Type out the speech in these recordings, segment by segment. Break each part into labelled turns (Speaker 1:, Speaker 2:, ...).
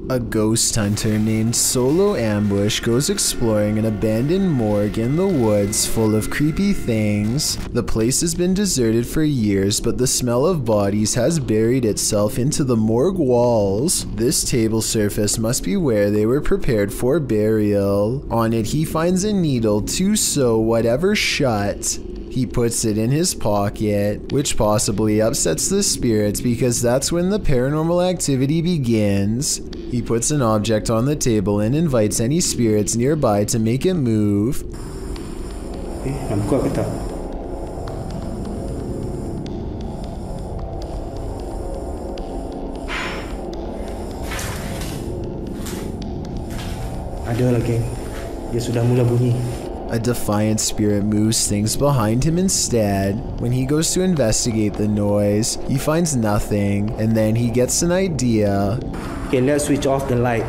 Speaker 1: A ghost hunter named Solo Ambush goes exploring an abandoned morgue in the woods full of creepy things. The place has been deserted for years, but the smell of bodies has buried itself into the morgue walls. This table surface must be where they were prepared for burial. On it, he finds a needle to sew whatever shut. He puts it in his pocket, which possibly upsets the spirits because that's when the paranormal activity begins. He puts an object on the table and invites any spirits nearby to make it move.
Speaker 2: Nak buka ke tak? Ada lah, geng. Dia sudah mula bunyi.
Speaker 1: A defiant spirit moves things behind him instead. When he goes to investigate the noise, he finds nothing, and then he gets an idea.
Speaker 2: Okay, let's switch off the light.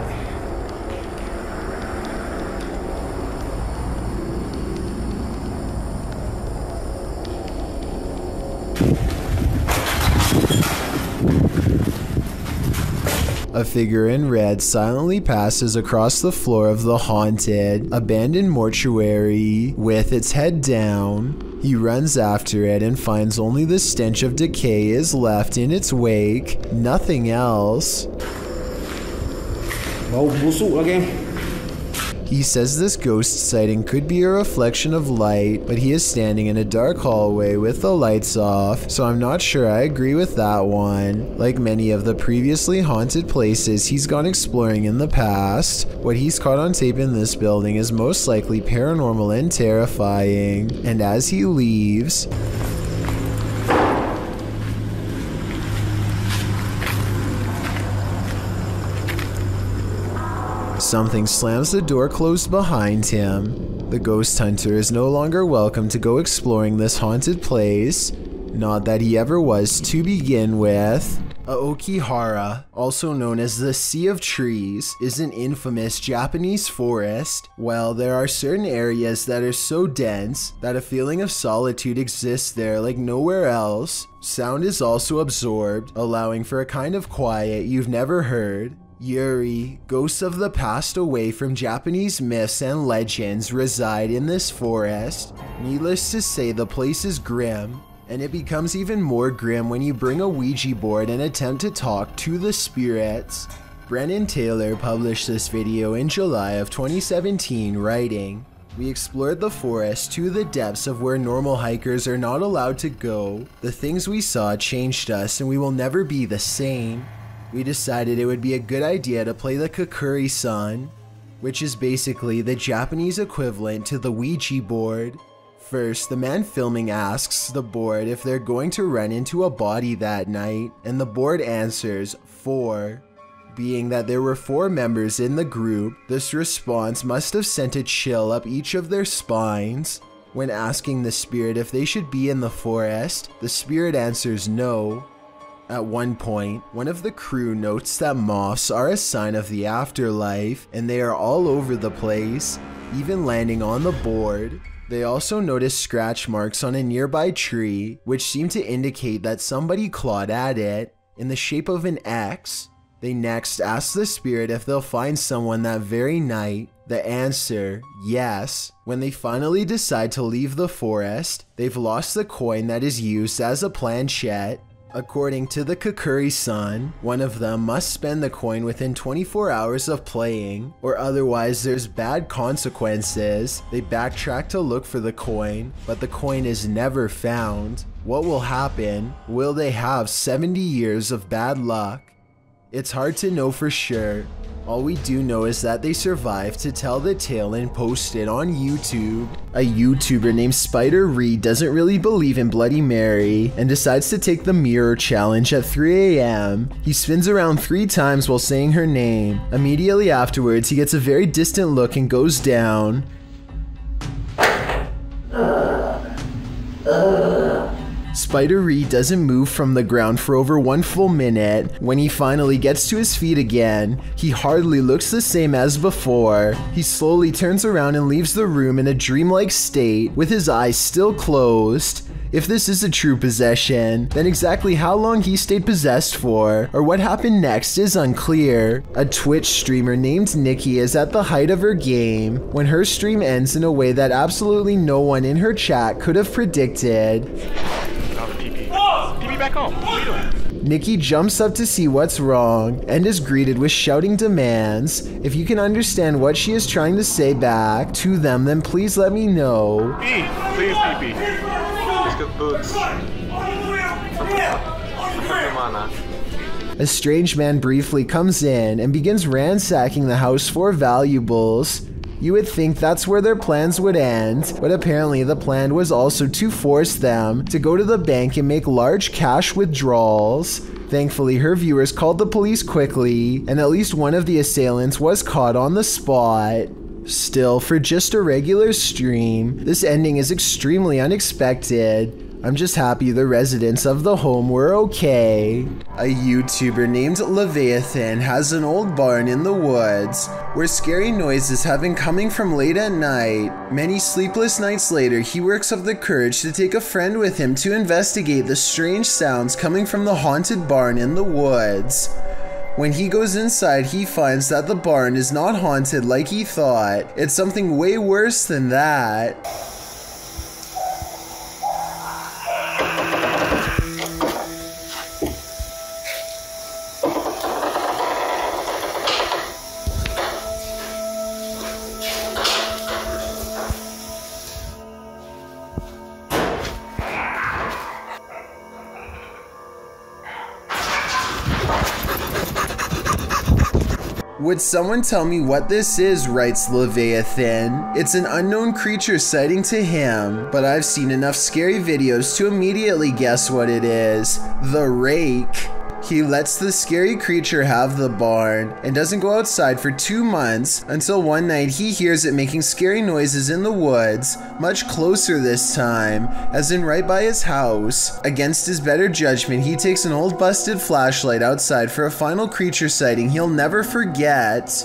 Speaker 1: A figure in red silently passes across the floor of the haunted, abandoned mortuary with its head down. He runs after it and finds only the stench of decay is left in its wake, nothing else.
Speaker 2: Bau busuk lah, geng.
Speaker 1: He says this ghost sighting could be a reflection of light, but he is standing in a dark hallway with the lights off, so I'm not sure I agree with that one. Like many of the previously haunted places he's gone exploring in the past, what he's caught on tape in this building is most likely paranormal and terrifying. And as he leaves, something slams the door closed behind him. The ghost hunter is no longer welcome to go exploring this haunted place. Not that he ever was to begin with. Aokihara, also known as the Sea of Trees, is an infamous Japanese forest. Well, there are certain areas that are so dense that a feeling of solitude exists there like nowhere else. Sound is also absorbed, allowing for a kind of quiet you've never heard. Eerie, ghosts of the past away from Japanese myths and legends reside in this forest. Needless to say, the place is grim, and it becomes even more grim when you bring a Ouija board and attempt to talk to the spirits. Brennan Taylor published this video in July of 2017, writing, "We explored the forest to the depths of where normal hikers are not allowed to go. The things we saw changed us, and we will never be the same. We decided it would be a good idea to play the Kukuri-san, which is basically the Japanese equivalent to the Ouija board. First, the man filming asks the board if they're going to run into a body that night, and the board answers 4. Being that there were 4 members in the group, this response must have sent a chill up each of their spines. When asking the spirit if they should be in the forest, the spirit answers no. At one point, one of the crew notes that moths are a sign of the afterlife, and they are all over the place, even landing on the board. They also notice scratch marks on a nearby tree, which seem to indicate that somebody clawed at it, in the shape of an X. They next ask the spirit if they'll find someone that very night. The answer, yes. When they finally decide to leave the forest, they've lost the coin that is used as a planchette. According to the Kukuri-san, one of them must spend the coin within 24 hours of playing, or otherwise there's bad consequences. They backtrack to look for the coin, but the coin is never found. What will happen? Will they have 70 years of bad luck? It's hard to know for sure. All we do know is that they survived to tell the tale and post it on YouTube. A YouTuber named Spider Reed doesn't really believe in Bloody Mary and decides to take the mirror challenge at 3 AM. He spins around 3 times while saying her name. Immediately afterwards, he gets a very distant look and goes down. Spider Reed doesn't move from the ground for over 1 full minute. When he finally gets to his feet again, he hardly looks the same as before. He slowly turns around and leaves the room in a dreamlike state with his eyes still closed. If this is a true possession, then exactly how long he stayed possessed for, or what happened next is unclear. A Twitch streamer named Nikki is at the height of her game when her stream ends in a way that absolutely no one in her chat could have predicted.
Speaker 3: TP back home. What are you doing?
Speaker 1: Nikki jumps up to see what's wrong and is greeted with shouting demands. If you can understand what she is trying to say back to them, then please let me know.
Speaker 3: Please TP. Let's get boots.
Speaker 1: A strange man briefly comes in and begins ransacking the house for valuables. You would think that's where their plans would end, but apparently the plan was also to force them to go to the bank and make large cash withdrawals. Thankfully, her viewers called the police quickly, and at least one of the assailants was caught on the spot. Still, for just a regular stream, this ending is extremely unexpected. I'm just happy the residents of the home were okay. A YouTuber named Leviathan has an old barn in the woods where scary noises have been coming from late at night. Many sleepless nights later, he works up the courage to take a friend with him to investigate the strange sounds coming from the haunted barn in the woods. When he goes inside, he finds that the barn is not haunted like he thought. It's something way worse than that. Would someone tell me what this is, writes Leviathan. It's an unknown creature sighting to him, but I've seen enough scary videos to immediately guess what it is. The rake. He lets the scary creature have the barn and doesn't go outside for 2 months until one night he hears it making scary noises in the woods, much closer this time, as in right by his house. Against his better judgment, he takes an old busted flashlight outside for a final creature sighting he'll never forget.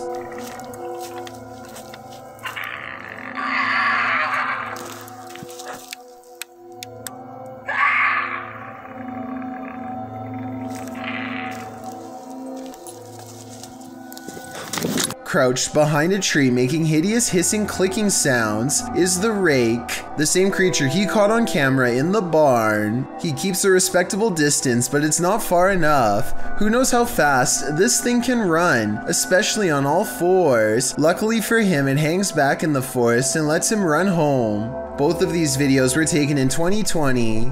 Speaker 1: Crouched behind a tree making hideous hissing clicking sounds is the rake, the same creature he caught on camera in the barn. He keeps a respectable distance, but it's not far enough. Who knows how fast this thing can run, especially on all fours. Luckily for him, it hangs back in the forest and lets him run home. Both of these videos were taken in 2020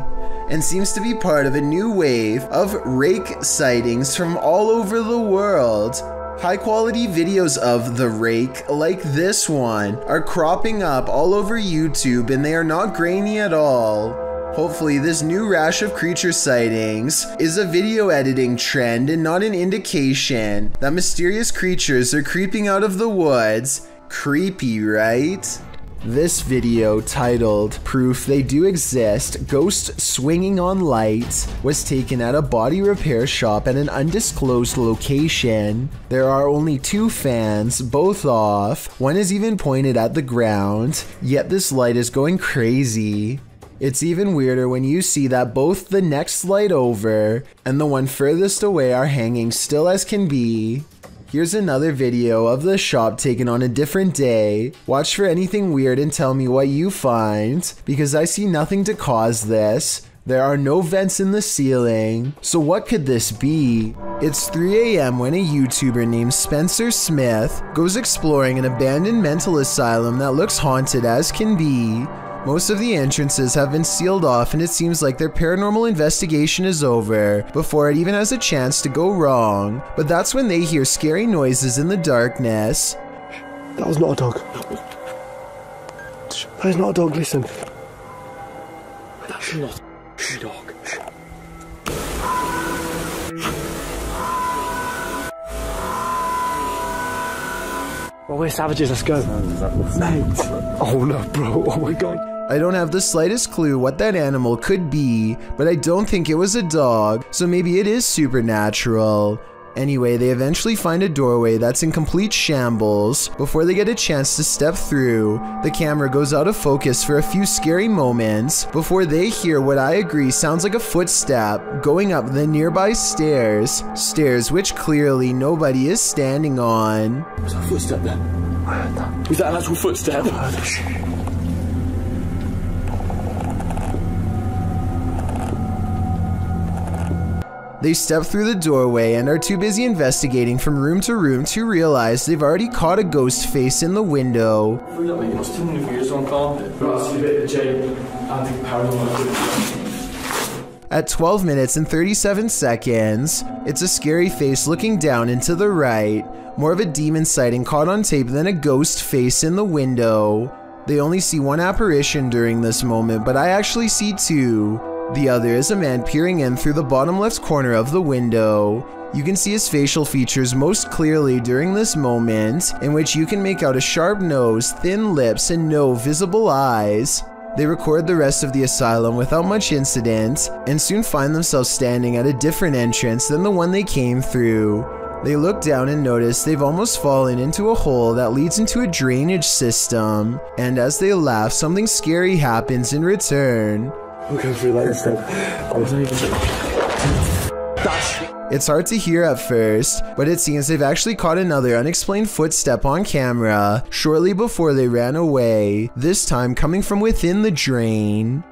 Speaker 1: and seems to be part of a new wave of rake sightings from all over the world. High quality videos of the rake, like this one, are cropping up all over YouTube and they are not grainy at all. Hopefully this new rash of creature sightings is a video editing trend and not an indication that mysterious creatures are creeping out of the woods. Creepy, right? This video, titled "Proof They Do Exist, Ghost Swinging on Light," was taken at a body repair shop at an undisclosed location. There are only 2 fans, both off. One is even pointed at the ground, yet this light is going crazy. It's even weirder when you see that both the next light over and the one furthest away are hanging still as can be. Here's another video of the shop taken on a different day. Watch for anything weird and tell me what you find, because I see nothing to cause this. There are no vents in the ceiling. So what could this be? It's 3 AM when a YouTuber named Spencer Smith goes exploring an abandoned mental asylum that looks haunted as can be. Most of the entrances have been sealed off and it seems like their paranormal investigation is over before it even has a chance to go wrong. But that's when they hear scary noises in the darkness.
Speaker 4: That was not a dog. That is not a dog, listen. That's not a dog. Well, we're savages, let's go. Mate. Oh no, bro, oh my god.
Speaker 1: I don't have the slightest clue what that animal could be, but I don't think it was a dog, so maybe it is supernatural. Anyway, they eventually find a doorway that's in complete shambles. Before they get a chance to step through, the camera goes out of focus for a few scary moments before they hear what I agree sounds like a footstep going up the nearby stairs. Stairs which clearly nobody is standing on.
Speaker 4: Was that a footstep then? I heard that. Was that an actual footstep? I heard it.
Speaker 1: They step through the doorway and are too busy investigating from room to room to realize they've already caught a ghost face in the window. At 12 minutes and 37 seconds, it's a scary face looking down and to the right. More of a demon sighting caught on tape than a ghost face in the window. They only see one apparition during this moment, but I actually see two. The other is a man peering in through the bottom left corner of the window. You can see his facial features most clearly during this moment, in which you can make out a sharp nose, thin lips, and no visible eyes. They record the rest of the asylum without much incident, and soon find themselves standing at a different entrance than the one they came through. They look down and notice they've almost fallen into a hole that leads into a drainage system, and as they laugh, something scary happens in return.
Speaker 4: We'll go through like this then.
Speaker 1: It's hard to hear at first, but it seems they've actually caught another unexplained footstep on camera shortly before they ran away, this time coming from within the drain.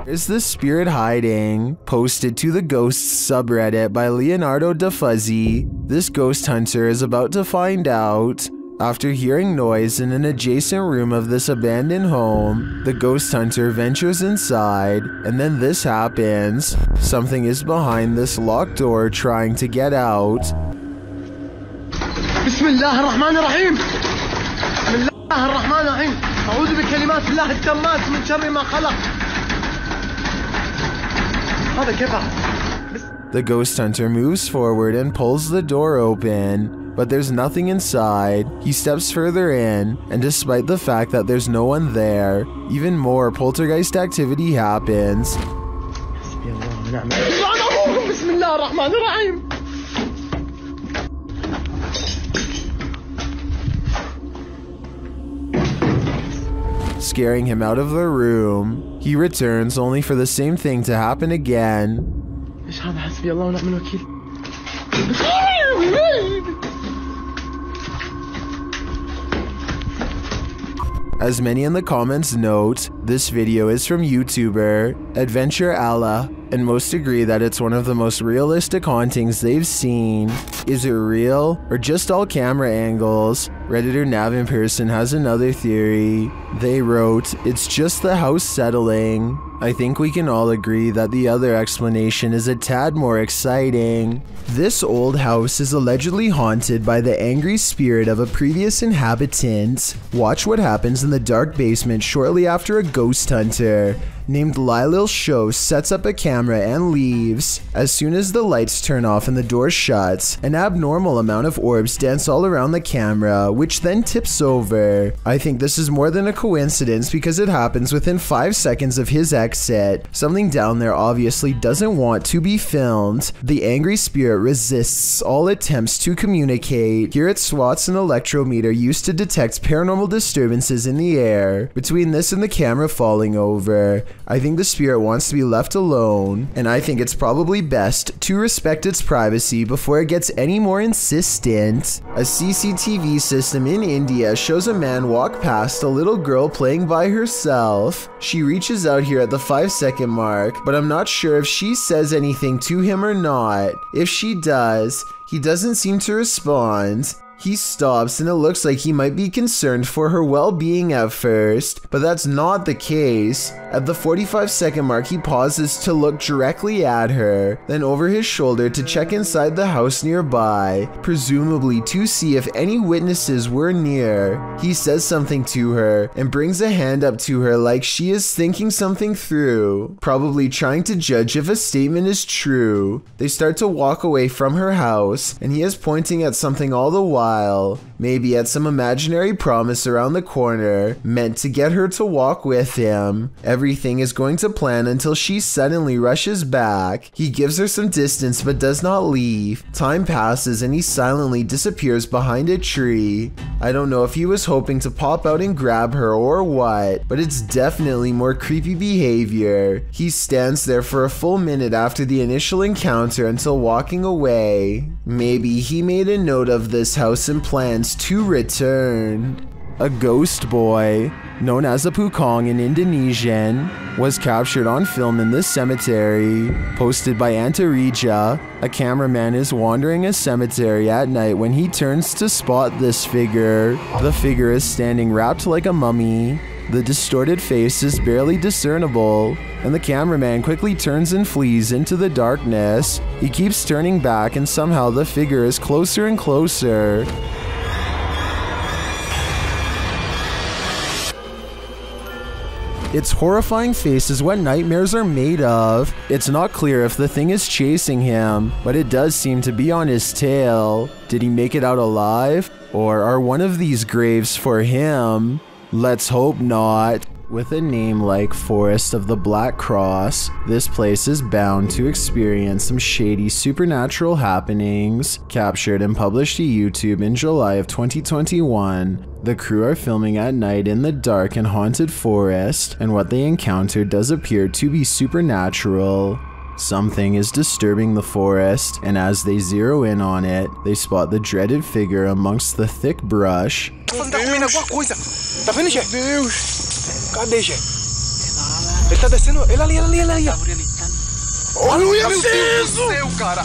Speaker 1: Is the spirit hiding? Posted to the Ghosts subreddit by Leonardo da Fuzzy. This ghost hunter is about to find out. After hearing noise in an adjacent room of this abandoned home, the ghost hunter ventures inside, and then this happens. Something is behind this locked door trying to get out.
Speaker 5: Bismillahirrahmanirrahim. Bismillahirrahmanirrahim. A'udhu bi kalimat Allah at-tammat min sharri ma khalaq. Hada kayfa?
Speaker 1: The ghost hunter moves forward and pulls the door open. But there's nothing inside. He steps further in, and despite the fact that there's no one there, even more poltergeist activity happens. Scaring him out of the room. He returns only for the same thing to happen again. As many in the comments note, this video is from YouTuber Adventure Allah, and most agree that it's one of the most realistic hauntings they've seen. Is it real, or just all camera angles? Redditor NavInPerson has another theory. They wrote, it's just the house settling. I think we can all agree that the other explanation is a tad more exciting. This old house is allegedly haunted by the angry spirit of a previous inhabitant. Watch what happens in the dark basement shortly after a ghost hunter named Lylil Show sets up a camera and leaves. As soon as the lights turn off and the door shuts, an abnormal amount of orbs dance all around the camera, which then tips over. I think this is more than a coincidence because it happens within 5 seconds of his exit. Something down there obviously doesn't want to be filmed. The angry spirit resists all attempts to communicate. Here it swats an electrometer used to detect paranormal disturbances in the air. Between this and the camera falling over, I think the spirit wants to be left alone, and I think it's probably best to respect its privacy before it gets any more insistent. A CCTV system in India shows a man walk past a little girl playing by herself. She reaches out here at the 5-second mark, but I'm not sure if she says anything to him or not. If she does, he doesn't seem to respond. He stops and it looks like he might be concerned for her well-being at first, but that's not the case. At the 45-second mark, he pauses to look directly at her, then over his shoulder to check inside the house nearby, presumably to see if any witnesses were near. He says something to her and brings a hand up to her like she is thinking something through, probably trying to judge if a statement is true. They start to walk away from her house, and he is pointing at something all the while, maybe at some imaginary promise around the corner, meant to get her to walk with him. Every everything is going to plan until she suddenly rushes back. He gives her some distance but does not leave. Time passes and he silently disappears behind a tree. I don't know if he was hoping to pop out and grab her or what, but it's definitely more creepy behavior. He stands there for a full minute after the initial encounter until walking away. Maybe he made a note of this house and plans to return. A ghost boy, known as a pukong in Indonesian, was captured on film in this cemetery. Posted by Antarija, a cameraman is wandering a cemetery at night when he turns to spot this figure. The figure is standing wrapped like a mummy. The distorted face is barely discernible, and the cameraman quickly turns and flees into the darkness. He keeps turning back and somehow the figure is closer and closer. Its horrifying face is what nightmares are made of. It's not clear if the thing is chasing him, but it does seem to be on his tail. Did he make it out alive? Or are one of these graves for him? Let's hope not. With a name like Forest of the Black Cross, this place is bound to experience some shady supernatural happenings. Captured and published to YouTube in July of 2021, the crew are filming at night in the dark and haunted forest, and what they encounter does appear to be supernatural. Something is disturbing the forest, and as they zero in on it, they spot the dreaded figure amongst the thick brush.
Speaker 4: Cadê, gente? Ele tá descendo. Ele ali, ali. Olha isso, cara.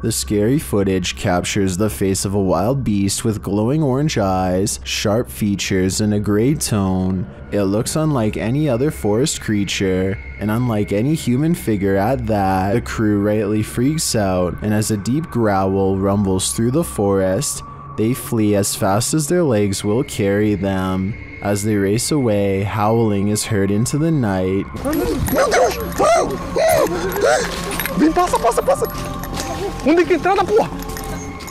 Speaker 1: The scary footage captures the face of a wild beast with glowing orange eyes, sharp features, and a gray tone. It looks unlike any other forest creature, and unlike any human figure at that. The crew rightly freaks out, and as a deep growl rumbles through the forest, they flee as fast as their legs will carry them. As they race away, howling is heard into the night.
Speaker 4: Passa. Onde que entrada, porra?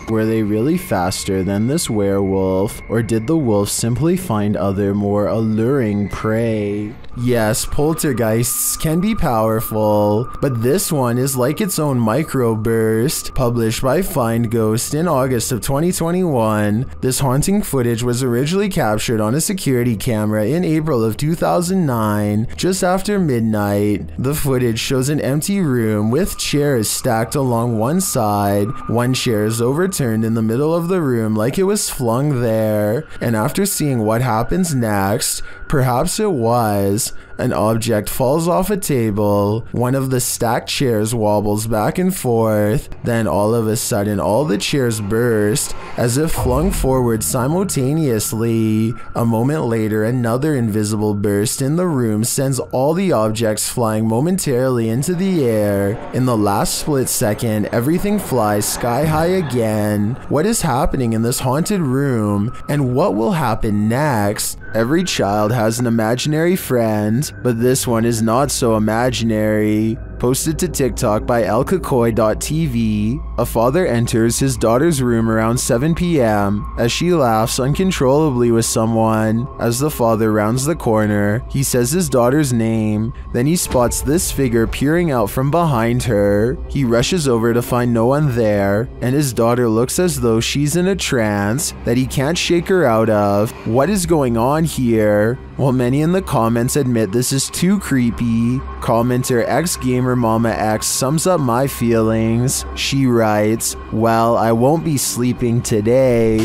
Speaker 1: Were they really faster than this werewolf, or did the wolf simply find other more alluring prey? Yes, poltergeists can be powerful, but this one is like its own microburst. Published by Find Ghost in August of 2021, this haunting footage was originally captured on a security camera in April of 2009, just after midnight. The footage shows an empty room with chairs stacked along one side. One chair is overturned in the middle of the room like it was flung there, and after seeing what happens next, perhaps it was, an object falls off a table, one of the stacked chairs wobbles back and forth, then all of a sudden all the chairs burst, as if flung forward simultaneously. A moment later, another invisible burst in the room sends all the objects flying momentarily into the air. In the last split second, everything flies sky high again. What is happening in this haunted room, and what will happen next? Every child has an imaginary friend, but this one is not so imaginary. Posted to TikTok by elkakoi.tv, a father enters his daughter's room around 7 p.m. as she laughs uncontrollably with someone. As the father rounds the corner, he says his daughter's name, then he spots this figure peering out from behind her. He rushes over to find no one there, and his daughter looks as though she's in a trance that he can't shake her out of. What is going on here? While many in the comments admit this is too creepy, commenter xgamermamax sums up my feelings. She writes, "Well, I won't be sleeping today."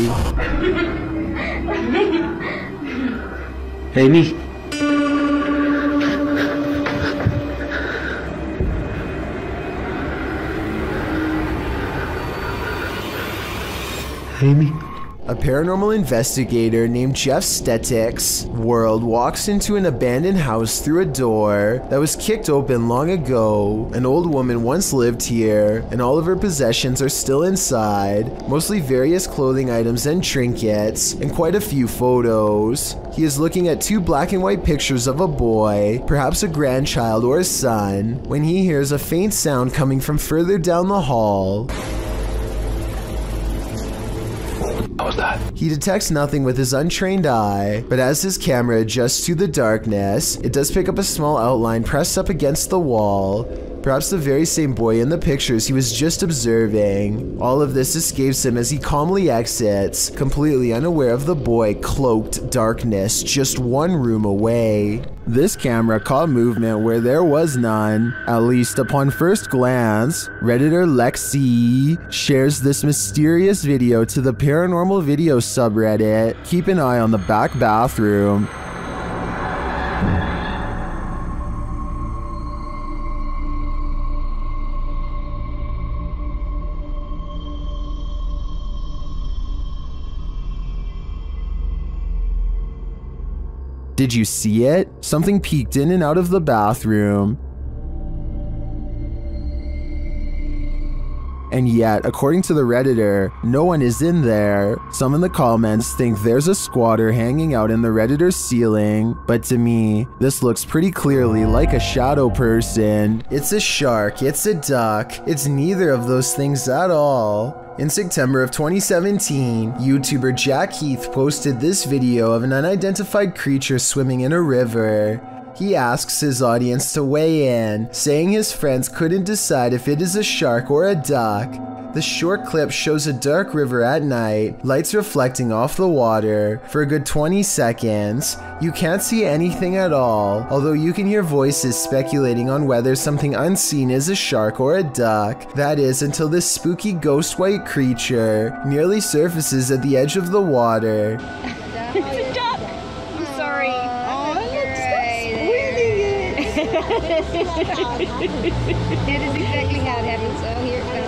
Speaker 2: Hey, me. Hey, me.
Speaker 1: A paranormal investigator named Jeff Stetik's world walks into an abandoned house through a door that was kicked open long ago. An old woman once lived here, and all of her possessions are still inside, mostly various clothing items and trinkets, and quite a few photos. He is looking at two black and white pictures of a boy, perhaps a grandchild or a son, when he hears a faint sound coming from further down the hall.
Speaker 4: What was that?
Speaker 1: He detects nothing with his untrained eye, but as his camera adjusts to the darkness, it does pick up a small outline pressed up against the wall. Perhaps the very same boy in the pictures he was just observing. All of this escapes him as he calmly exits, completely unaware of the boy cloaked darkness just one room away. This camera caught movement where there was none, at least upon first glance. Redditor Lexi shares this mysterious video to the paranormal video subreddit. Keep an eye on the back bathroom. Did you see it? Something peeked in and out of the bathroom. And yet, according to the Redditor, no one is in there. Some in the comments think there's a squatter hanging out in the Redditor's ceiling, but to me, this looks pretty clearly like a shadow person. It's a shark, it's a duck, it's neither of those things at all. In September of 2017, YouTuber Jack Heath posted this video of an unidentified creature swimming in a river. He asks his audience to weigh in, saying his friends couldn't decide if it is a shark or a duck. The short clip shows a dark river at night, lights reflecting off the water. For a good 20 seconds, you can't see anything at all, although you can hear voices speculating on whether something unseen is a shark or a duck. That is, until this spooky ghost white creature nearly surfaces at the edge of the water.
Speaker 6: It's a duck! I'm sorry.
Speaker 7: Oh, look,
Speaker 6: That is exactly how it happened, so here it comes.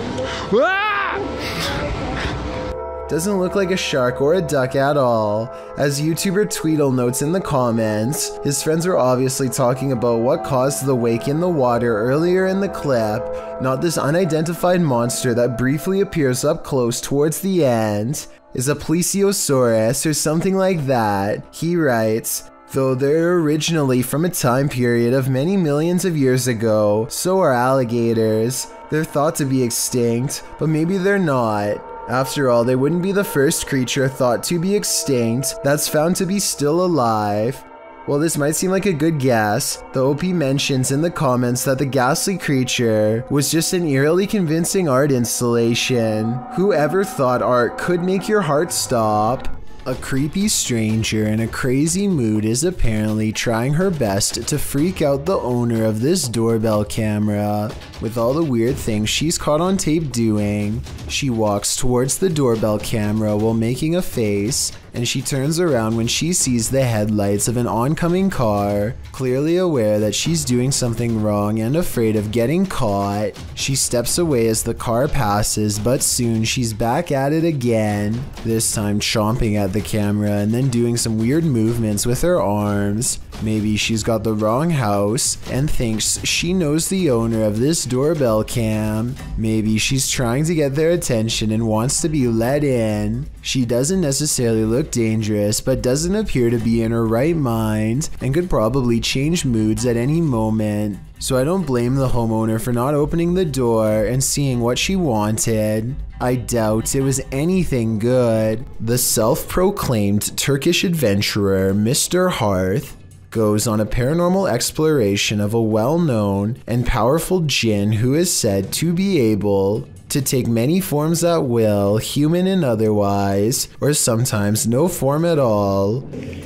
Speaker 1: Doesn't look like a shark or a duck at all. As YouTuber Tweedle notes in the comments, his friends were obviously talking about what caused the wake in the water earlier in the clip, not this unidentified monster that briefly appears up close towards the end. Is a plesiosaurus or something like that. He writes, though they're originally from a time period of many millions of years ago, so are alligators. They're thought to be extinct, but maybe they're not. After all, they wouldn't be the first creature thought to be extinct that's found to be still alive. While this might seem like a good guess, the OP mentions in the comments that the ghastly creature was just an eerily convincing art installation. Whoever thought art could make your heart stop? A creepy stranger in a crazy mood is apparently trying her best to freak out the owner of this doorbell camera. With all the weird things she's caught on tape doing, she walks towards the doorbell camera while making a face, and she turns around when she sees the headlights of an oncoming car. Clearly aware that she's doing something wrong and afraid of getting caught, she steps away as the car passes, but soon she's back at it again, this time chomping at the camera and then doing some weird movements with her arms. Maybe she's got the wrong house and thinks she knows the owner of this doorbell cam. Maybe she's trying to get their attention and wants to be let in. She doesn't necessarily look dangerous, but doesn't appear to be in her right mind and could probably change moods at any moment. So I don't blame the homeowner for not opening the door and seeing what she wanted. I doubt it was anything good. The self-proclaimed Turkish adventurer Mr. Hearth goes on a paranormal exploration of a well-known and powerful jinn who is said to be able to take many forms at will, human and otherwise, or sometimes no form at all.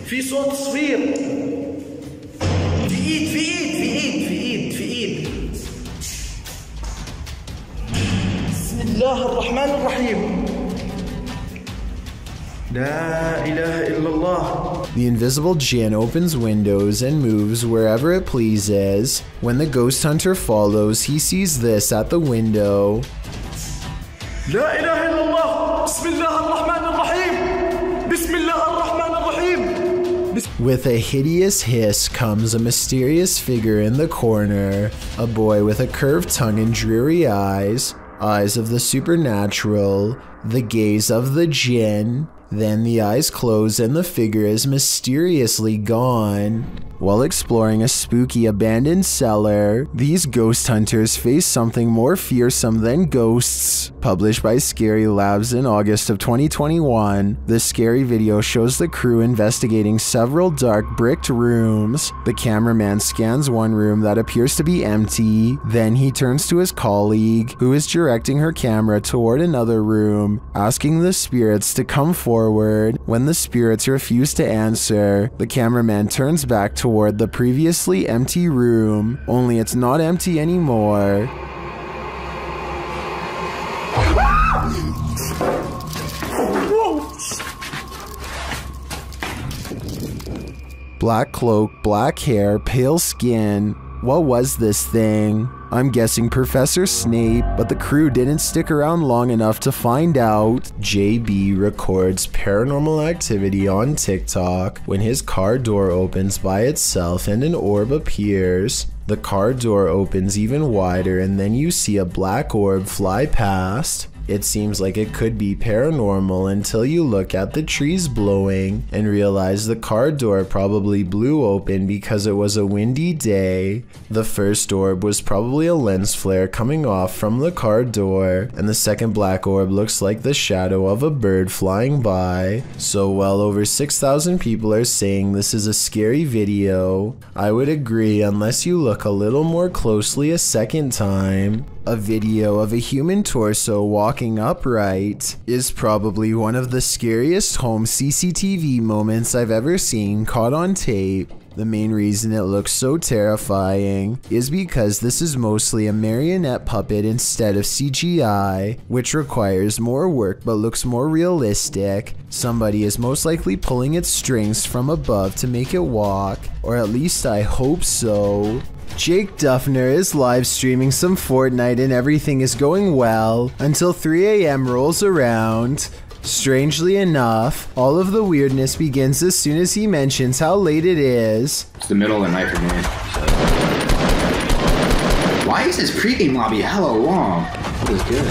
Speaker 5: في صوت تصوير. في ايد. بسم الله الرحمن الرحيم. لا إله إلا الله.
Speaker 1: The invisible jinn opens windows and moves wherever it pleases. When the ghost hunter follows, he sees this at the window.
Speaker 5: لا إله إلا الله. بسم الله الرحمن الرحيم. بسم الله الرحمن الرحيم.
Speaker 1: With a hideous hiss comes a mysterious figure in the corner, a boy with a curved tongue and dreary eyes, eyes of the supernatural, the gaze of the jinn. Then the eyes close and the figure is mysteriously gone. While exploring a spooky abandoned cellar, these ghost hunters face something more fearsome than ghosts. Published by Scary Labs in August of 2021, the scary video shows the crew investigating several dark bricked rooms. The cameraman scans one room that appears to be empty, then he turns to his colleague, who is directing her camera toward another room, asking the spirits to come forward. When the spirits refuse to answer, the cameraman turns back toward the previously empty room, only it's not empty anymore. Black cloak, black hair, pale skin. What was this thing? I'm guessing Professor Snape, but the crew didn't stick around long enough to find out. JB records paranormal activity on TikTok when his car door opens by itself and an orb appears. The car door opens even wider and then you see a black orb fly past. It seems like it could be paranormal until you look at the trees blowing and realize the car door probably blew open because it was a windy day. The first orb was probably a lens flare coming off from the car door, and the second black orb looks like the shadow of a bird flying by. So well over 6,000 people are saying this is a scary video. I would agree unless you look a little more closely a second time. A video of a human torso walking upright is probably one of the scariest home CCTV moments I've ever seen caught on tape. The main reason it looks so terrifying is because this is mostly a marionette puppet instead of CGI, which requires more work but looks more realistic. Somebody is most likely pulling its strings from above to make it walk, or at least I hope so. Jake Duffner is live streaming some Fortnite and everything is going well until 3 AM rolls around. Strangely enough, all of the weirdness begins as soon as he mentions how late it is.
Speaker 7: It's the middle of the night for me. Why is this pregame lobby hella long? That was good.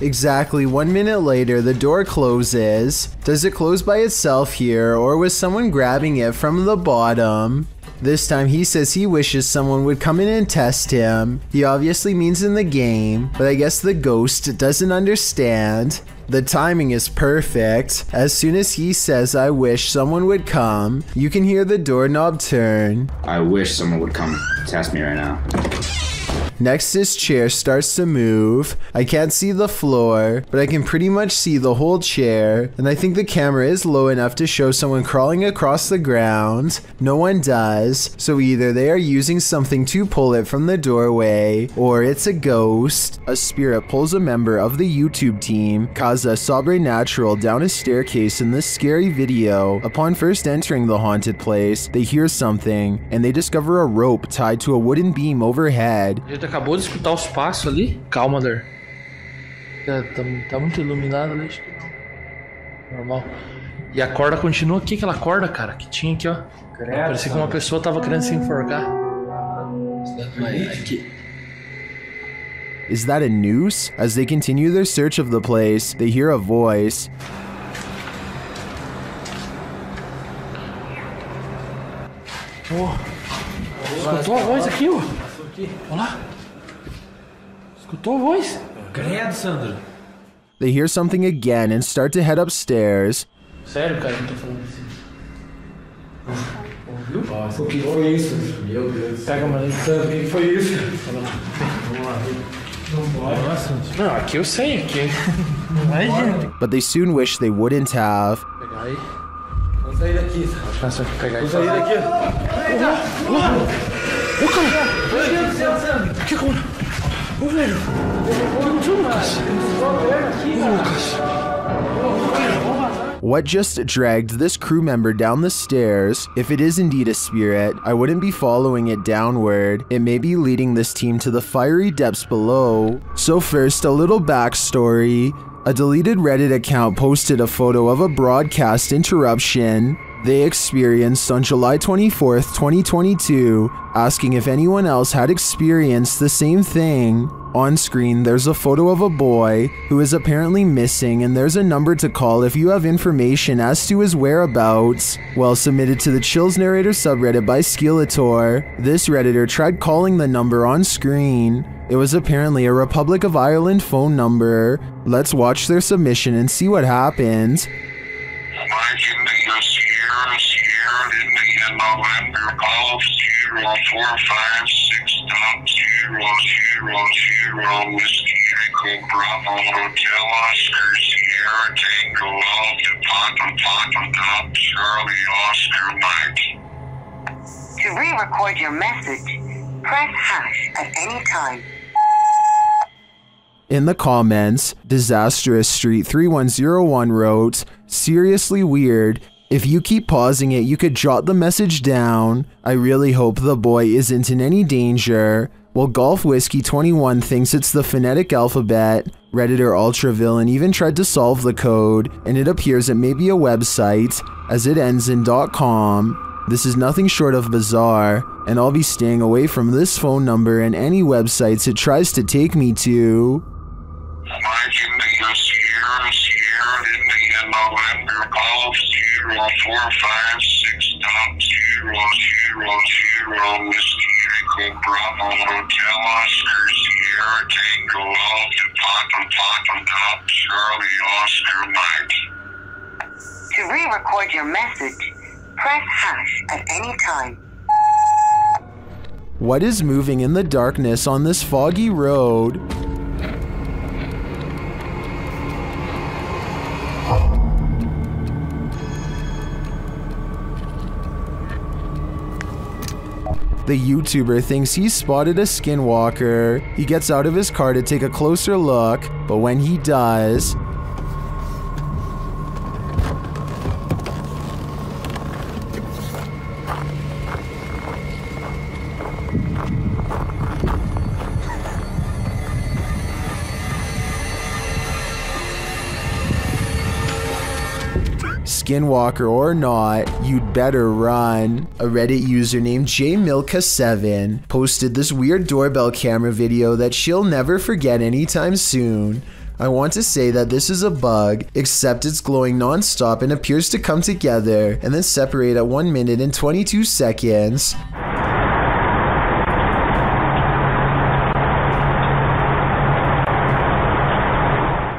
Speaker 1: Exactly 1 minute later, the door closes. Does it close by itself here, or was someone grabbing it from the bottom? This time he says he wishes someone would come in and test him. He obviously means in the game, but I guess the ghost doesn't understand. The timing is perfect. As soon as he says I wish someone would come, you can hear the doorknob turn.
Speaker 7: I wish someone would come test me right now.
Speaker 1: Next, his chair starts to move. I can't see the floor, but I can pretty much see the whole chair, and I think the camera is low enough to show someone crawling across the ground. No one does, so either they are using something to pull it from the doorway, or it's a ghost. A spirit pulls a member of the YouTube team, Kaza Sobrenatural, down a staircase in this scary video. Upon first entering the haunted place, they hear something, and they discover a rope tied to a wooden beam overhead.
Speaker 8: A gente acabou de escutar os passos ali. Calma, Der. Tá muito iluminado ali, acho que não. Normal. E a corda continua aqui, aquela corda, cara, que tinha aqui, ó. Parecia que uma pessoa tava querendo se enforcar. Aqui.
Speaker 1: Is that a noose? As they continue their search of the place, they hear a voice.
Speaker 8: Oh. Escutou a voz aqui, ó. Olha lá. Escutou a voz? Credo, Sandro.
Speaker 1: They hear something again and start to head upstairs.
Speaker 8: Sério, cara, eu tô falando assim. Ouviu?
Speaker 5: O que foi isso? Meu Deus.
Speaker 8: Pega a maleta.
Speaker 5: O que foi isso?
Speaker 8: Vamos lá. Não pode. Não, aqui eu sei, aqui. Imagina.
Speaker 1: But they soon wish they wouldn't have.
Speaker 8: Pegar aí.
Speaker 5: Vamos sair daqui.
Speaker 8: Nossa, pegar aí.
Speaker 5: Vamos sair daqui.
Speaker 8: Ô, cara! Meu Deus do céu, Sandro! Que coisa? Ô, velho! O que aconteceu, Lucas? Ô, Lucas!
Speaker 1: What just dragged this crew member down the stairs? If it is indeed a spirit, I wouldn't be following it downward. It may be leading this team to the fiery depths below. So first, a little backstory. A deleted Reddit account posted a photo of a broadcast interruption they experienced on July 24th, 2022, asking if anyone else had experienced the same thing. On screen, there's a photo of a boy who is apparently missing, and there's a number to call if you have information as to his whereabouts. Well, submitted to the Chills Narrator subreddit by Skeletor, this redditor tried calling the number on screen. It was apparently a Republic of Ireland phone number. Let's watch their submission and see what happens.
Speaker 9: To re-record your message, press hash at any time.
Speaker 1: In the comments, Disastrous Street 3101 wrote, "Seriously weird. If you keep pausing it, you could jot the message down. I really hope the boy isn't in any danger." While Golf Whiskey 21 thinks it's the phonetic alphabet, Redditor Ultravillain even tried to solve the code, and it appears it may be a website, as it ends in .com. This is nothing short of bizarre, and I'll be staying away from this phone number and any websites it tries to take me to.
Speaker 9: To re-record your message, press hash at any time.
Speaker 1: What is moving in the darkness on this foggy road? The YouTuber thinks he's spotted a skinwalker. He gets out of his car to take a closer look, but when he does, Skinwalker or not, you'd better run. A Reddit user named jmilka7 posted this weird doorbell camera video that she'll never forget anytime soon. I want to say that this is a bug, except it's glowing non-stop and appears to come together and then separate at 1 minute and 22 seconds.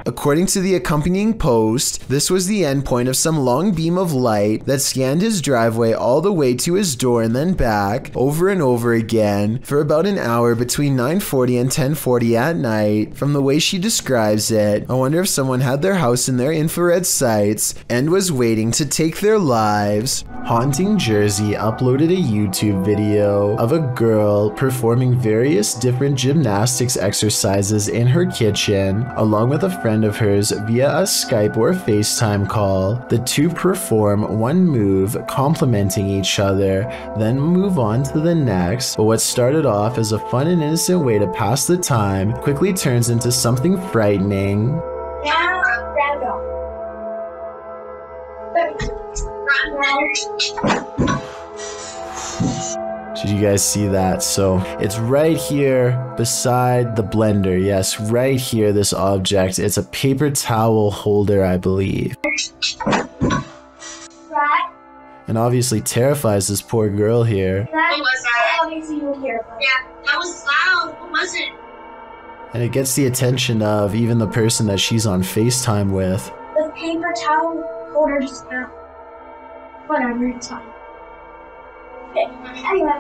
Speaker 1: According to the accompanying post, this was the endpoint of some long beam of light that scanned his driveway all the way to his door and then back, over and over again, for about an hour between 9:40 and 10:40 at night. From the way she describes it, I wonder if someone had their house in their infrared sights and was waiting to take their lives. Haunting Jersey uploaded a YouTube video of a girl performing various different gymnastics exercises in her kitchen, along with a friend of hers via a Skype or FaceTime call. The two perform one move complementing each other, then move on to the next, but what started off as a fun and innocent way to pass the time quickly turns into something frightening. Did you guys see that? So it's right here beside the blender. Yes, right here, this object. It's a paper towel holder, I believe. And obviously terrifies this poor girl here.
Speaker 10: That was loud. What was it?
Speaker 1: And it gets the attention of even the person that she's on FaceTime with.
Speaker 10: The paper towel holder just fell. Whatever, it's fine. Anyway.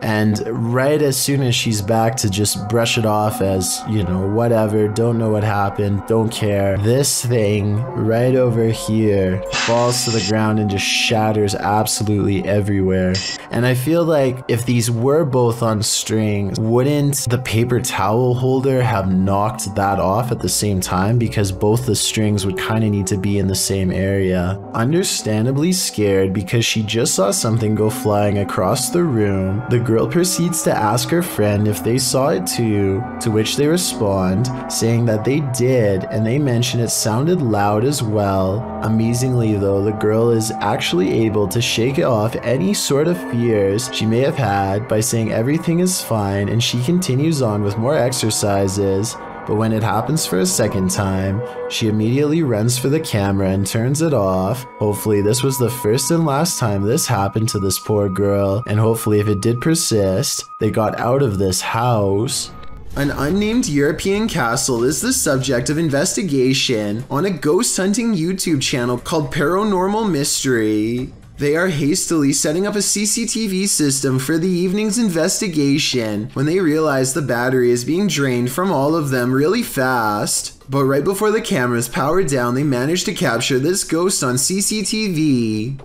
Speaker 1: And right as soon as she's back to just brush it off as, you know, whatever, don't know what happened, don't care, this thing right over here falls to the ground and just shatters absolutely everywhere. And I feel like if these were both on strings, wouldn't the paper towel holder have knocked that off at the same time? Because both the strings would kind of need to be in the same area. Understandably scared because she just saw something go flying across the room, the girl proceeds to ask her friend if they saw it too, to which they respond, saying that they did, and they mention it sounded loud as well. Amazingly though, the girl is actually able to shake off any sort of fears she may have had by saying everything is fine, and she continues on with more exercises. But when it happens for a second time, she immediately runs for the camera and turns it off. Hopefully this was the first and last time this happened to this poor girl, and hopefully if it did persist, they got out of this house. An unnamed European castle is the subject of investigation on a ghost hunting YouTube channel called Paranormal Mystery. They are hastily setting up a CCTV system for the evening's investigation when they realize the battery is being drained from all of them really fast. But right before the cameras power down, they manage to capture this ghost on CCTV.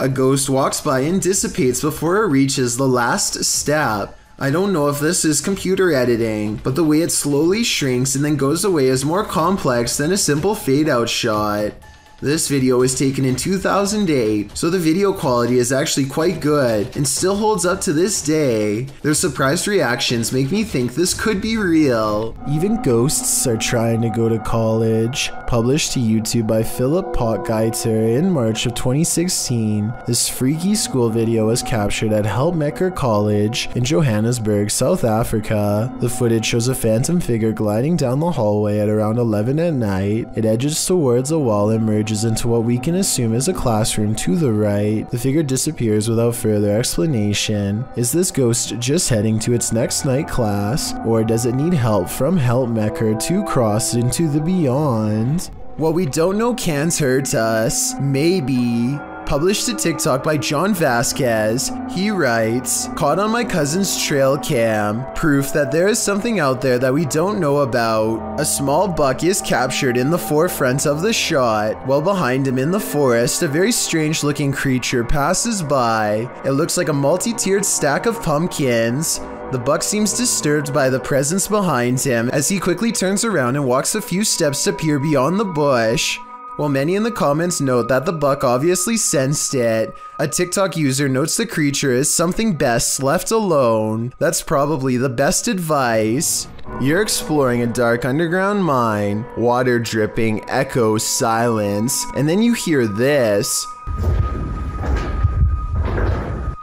Speaker 1: A ghost walks by and dissipates before it reaches the last step. I don't know if this is computer editing, but the way it slowly shrinks and then goes away is more complex than a simple fade out shot. This video was taken in 2008, so the video quality is actually quite good and still holds up to this day. Their surprised reactions make me think this could be real. Even ghosts are trying to go to college. Published to YouTube by Philip Potgieter in March of 2016, this freaky school video was captured at Helpmaker College in Johannesburg, South Africa. The footage shows a phantom figure gliding down the hallway at around 11 at night. It edges towards a wall and merges into what we can assume is a classroom to the right. The figure disappears without further explanation. Is this ghost just heading to its next night class, or does it need help from Helpmaker to cross into the beyond? What we don't know can't hurt us. Maybe. Published to TikTok by John Vasquez, he writes, "Caught on my cousin's trail cam, proof that there is something out there that we don't know about. A small buck is captured in the forefront of the shot, while behind him in the forest, a very strange looking creature passes by. It looks like a multi-tiered stack of pumpkins. The buck seems disturbed by the presence behind him as he quickly turns around and walks a few steps to peer beyond the bush." While many in the comments note that the buck obviously sensed it, a TikTok user notes the creature is something best left alone. That's probably the best advice. You're exploring a dark underground mine, water dripping, echoes, silence, and then you hear this.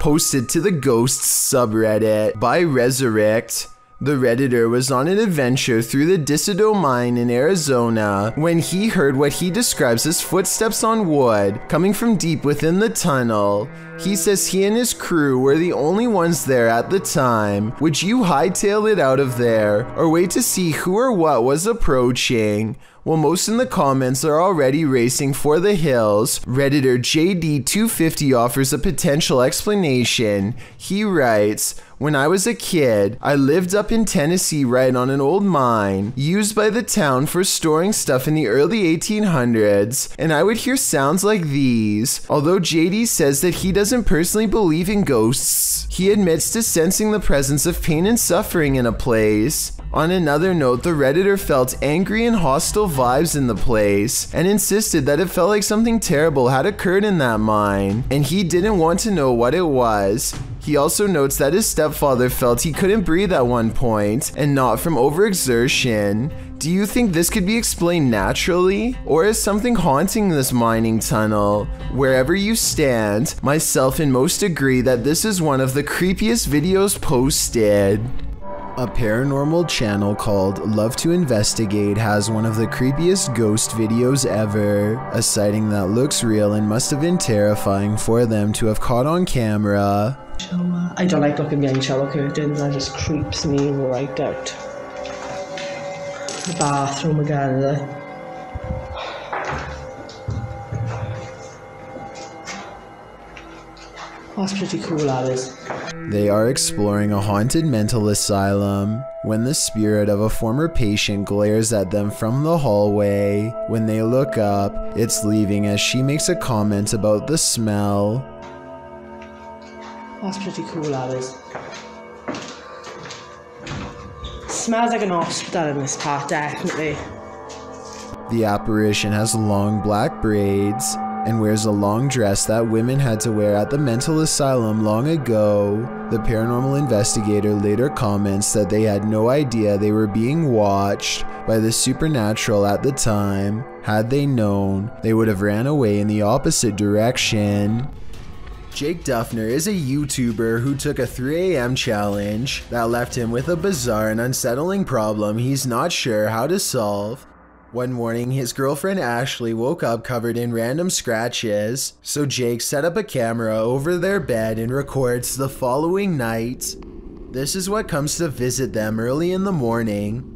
Speaker 1: Posted to the Ghosts subreddit by Resurrect. The Redditor was on an adventure through the Disido mine in Arizona when he heard what he describes as footsteps on wood coming from deep within the tunnel. He says he and his crew were the only ones there at the time. Would you hightail it out of there or wait to see who or what was approaching? Well, most in the comments are already racing for the hills. Redditor JD250 offers a potential explanation. He writes, "When I was a kid, I lived up in Tennessee right on an old mine used by the town for storing stuff in the early 1800s, and I would hear sounds like these." Although JD says that he doesn't personally believe in ghosts, he admits to sensing the presence of pain and suffering in a place. On another note, the Redditor felt angry and hostile vibes in the place and insisted that it felt like something terrible had occurred in that mine, and he didn't want to know what it was. He also notes that his stepfather felt he couldn't breathe at one point, and not from overexertion. Do you think this could be explained naturally? Or is something haunting this mining tunnel? Wherever you stand, myself and most agree that this is one of the creepiest videos posted. A paranormal channel called Love to Investigate has one of the creepiest ghost videos ever. A sighting that looks real and must have been terrifying for them to have caught on camera.
Speaker 11: I don't like looking behind shower curtains, that just creeps me right out. The bathroom again. That's pretty cool, that is.
Speaker 1: They are exploring a haunted mental asylum when the spirit of a former patient glares at them from the hallway. When they look up, it's leaving as she makes a comment about the smell.
Speaker 11: That's pretty cool, that is. smells like an hospital in this part, definitely.
Speaker 1: The apparition has long black braids and wears a long dress that women had to wear at the mental asylum long ago. The paranormal investigator later comments that they had no idea they were being watched by the supernatural at the time. Had they known, they would have ran away in the opposite direction. Jake Duffner is a YouTuber who took a 3 a.m. challenge that left him with a bizarre and unsettling problem he's not sure how to solve. One morning, his girlfriend Ashley woke up covered in random scratches, so Jake set up a camera over their bed and records the following night. This is what comes to visit them early in the morning.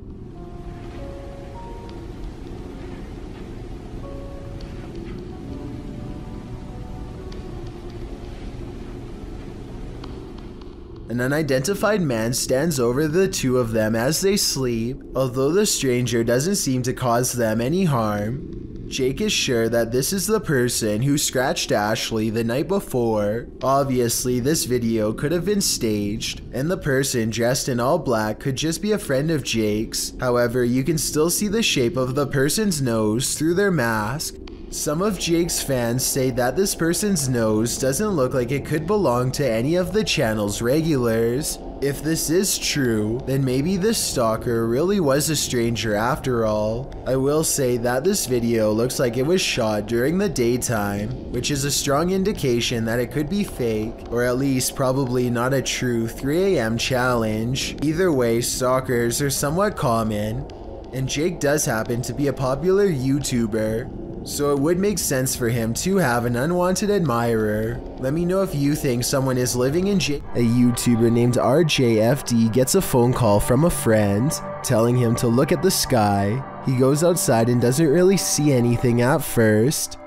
Speaker 1: An unidentified man stands over the two of them as they sleep, although the stranger doesn't seem to cause them any harm. Jake is sure that this is the person who scratched Ashley the night before. Obviously, this video could have been staged, and the person dressed in all black could just be a friend of Jake's. However, you can still see the shape of the person's nose through their mask. Some of Jake's fans say that this person's nose doesn't look like it could belong to any of the channel's regulars. If this is true, then maybe this stalker really was a stranger after all. I will say that this video looks like it was shot during the daytime, which is a strong indication that it could be fake, or at least probably not a true 3 a.m. challenge. Either way, stalkers are somewhat common, and Jake does happen to be a popular YouTuber, so it would make sense for him to have an unwanted admirer. Let me know if you think someone is living in Jake. A YouTuber named RJFD gets a phone call from a friend telling him to look at the sky. He goes outside and doesn't really see anything at first.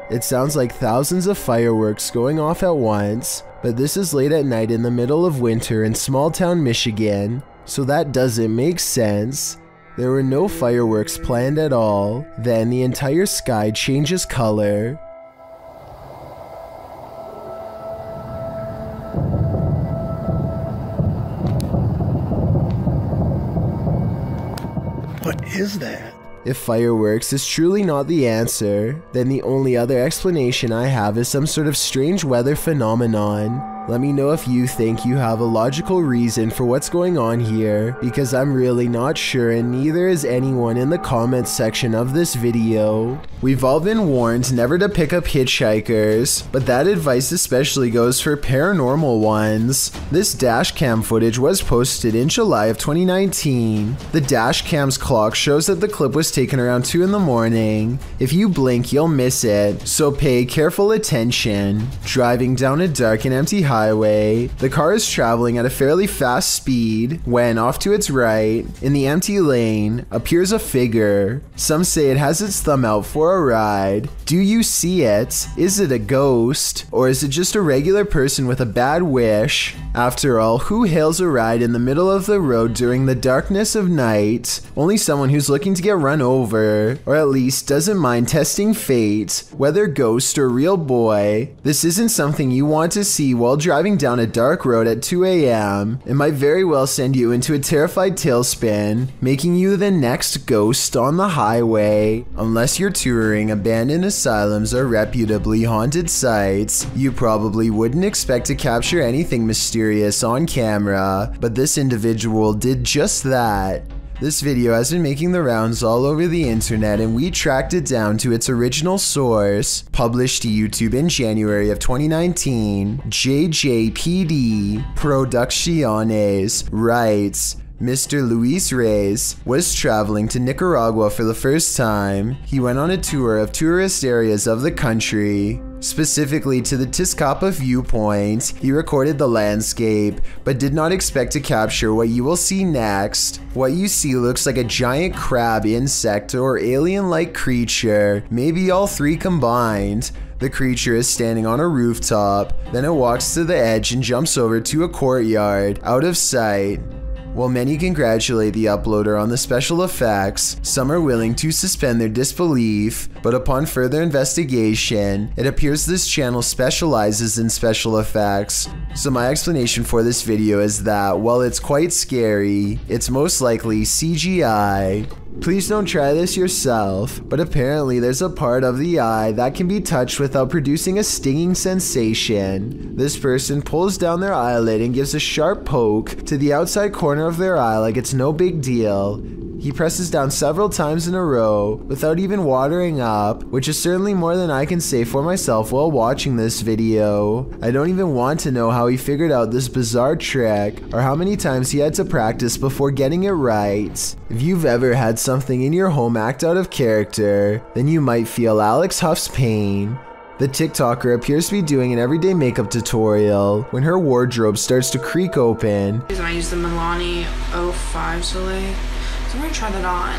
Speaker 1: It sounds like thousands of fireworks going off at once, but this is late at night in the middle of winter in small town Michigan, so that doesn't make sense. There were no fireworks planned at all. Then the entire sky changes color.
Speaker 4: What is that?
Speaker 1: If fireworks is truly not the answer, then the only other explanation I have is some sort of strange weather phenomenon. Let me know if you think you have a logical reason for what's going on here, because I'm really not sure and neither is anyone in the comments section of this video. We've all been warned never to pick up hitchhikers, but that advice especially goes for paranormal ones. This dash cam footage was posted in July of 2019. The dash cam's clock shows that the clip was taken around 2 in the morning. If you blink, you'll miss it, so pay careful attention. Driving down a dark and empty highway, the car is traveling at a fairly fast speed when, off to its right, in the empty lane, appears a figure. Some say it has its thumb out for a ride. Do you see it? Is it a ghost? Or is it just a regular person with a bad wish? After all, who hails a ride in the middle of the road during the darkness of night? Only someone who's looking to get run over, or at least doesn't mind testing fate, whether ghost or real boy. This isn't something you want to see while driving down a dark road at 2 a.m. It might very well send you into a terrified tailspin, making you the next ghost on the highway. Unless you're touring abandoned asylums or reputably haunted sites, you probably wouldn't expect to capture anything mysterious on camera, but this individual did just that. This video has been making the rounds all over the internet, and we tracked it down to its original source, published to YouTube in January of 2019. JJPD Producciones writes, Mr. Luis Reyes was traveling to Nicaragua for the first time. He went on a tour of tourist areas of the country, specifically to the Tizcapa viewpoint. He recorded the landscape, but did not expect to capture what you will see next. What you see looks like a giant crab insect or alien-like creature, maybe all three combined. The creature is standing on a rooftop, then it walks to the edge and jumps over to a courtyard, out of sight. While many congratulate the uploader on the special effects, some are willing to suspend their disbelief, but upon further investigation, it appears this channel specializes in special effects. So my explanation for this video is that while it's quite scary, it's most likely CGI. Please don't try this yourself, but apparently there's a part of the eye that can be touched without producing a stinging sensation. This person pulls down their eyelid and gives a sharp poke to the outside corner of their eye like it's no big deal. He presses down several times in a row without even watering up, which is certainly more than I can say for myself while watching this video. I don't even want to know how he figured out this bizarre trick or how many times he had to practice before getting it right. If you've ever had something in your home act out of character, then you might feel Alex Huff's pain. The TikToker appears to be doing an everyday makeup tutorial when her wardrobe starts to creak open.
Speaker 12: I use the Milani 05 Soleil. So I'm gonna try that on,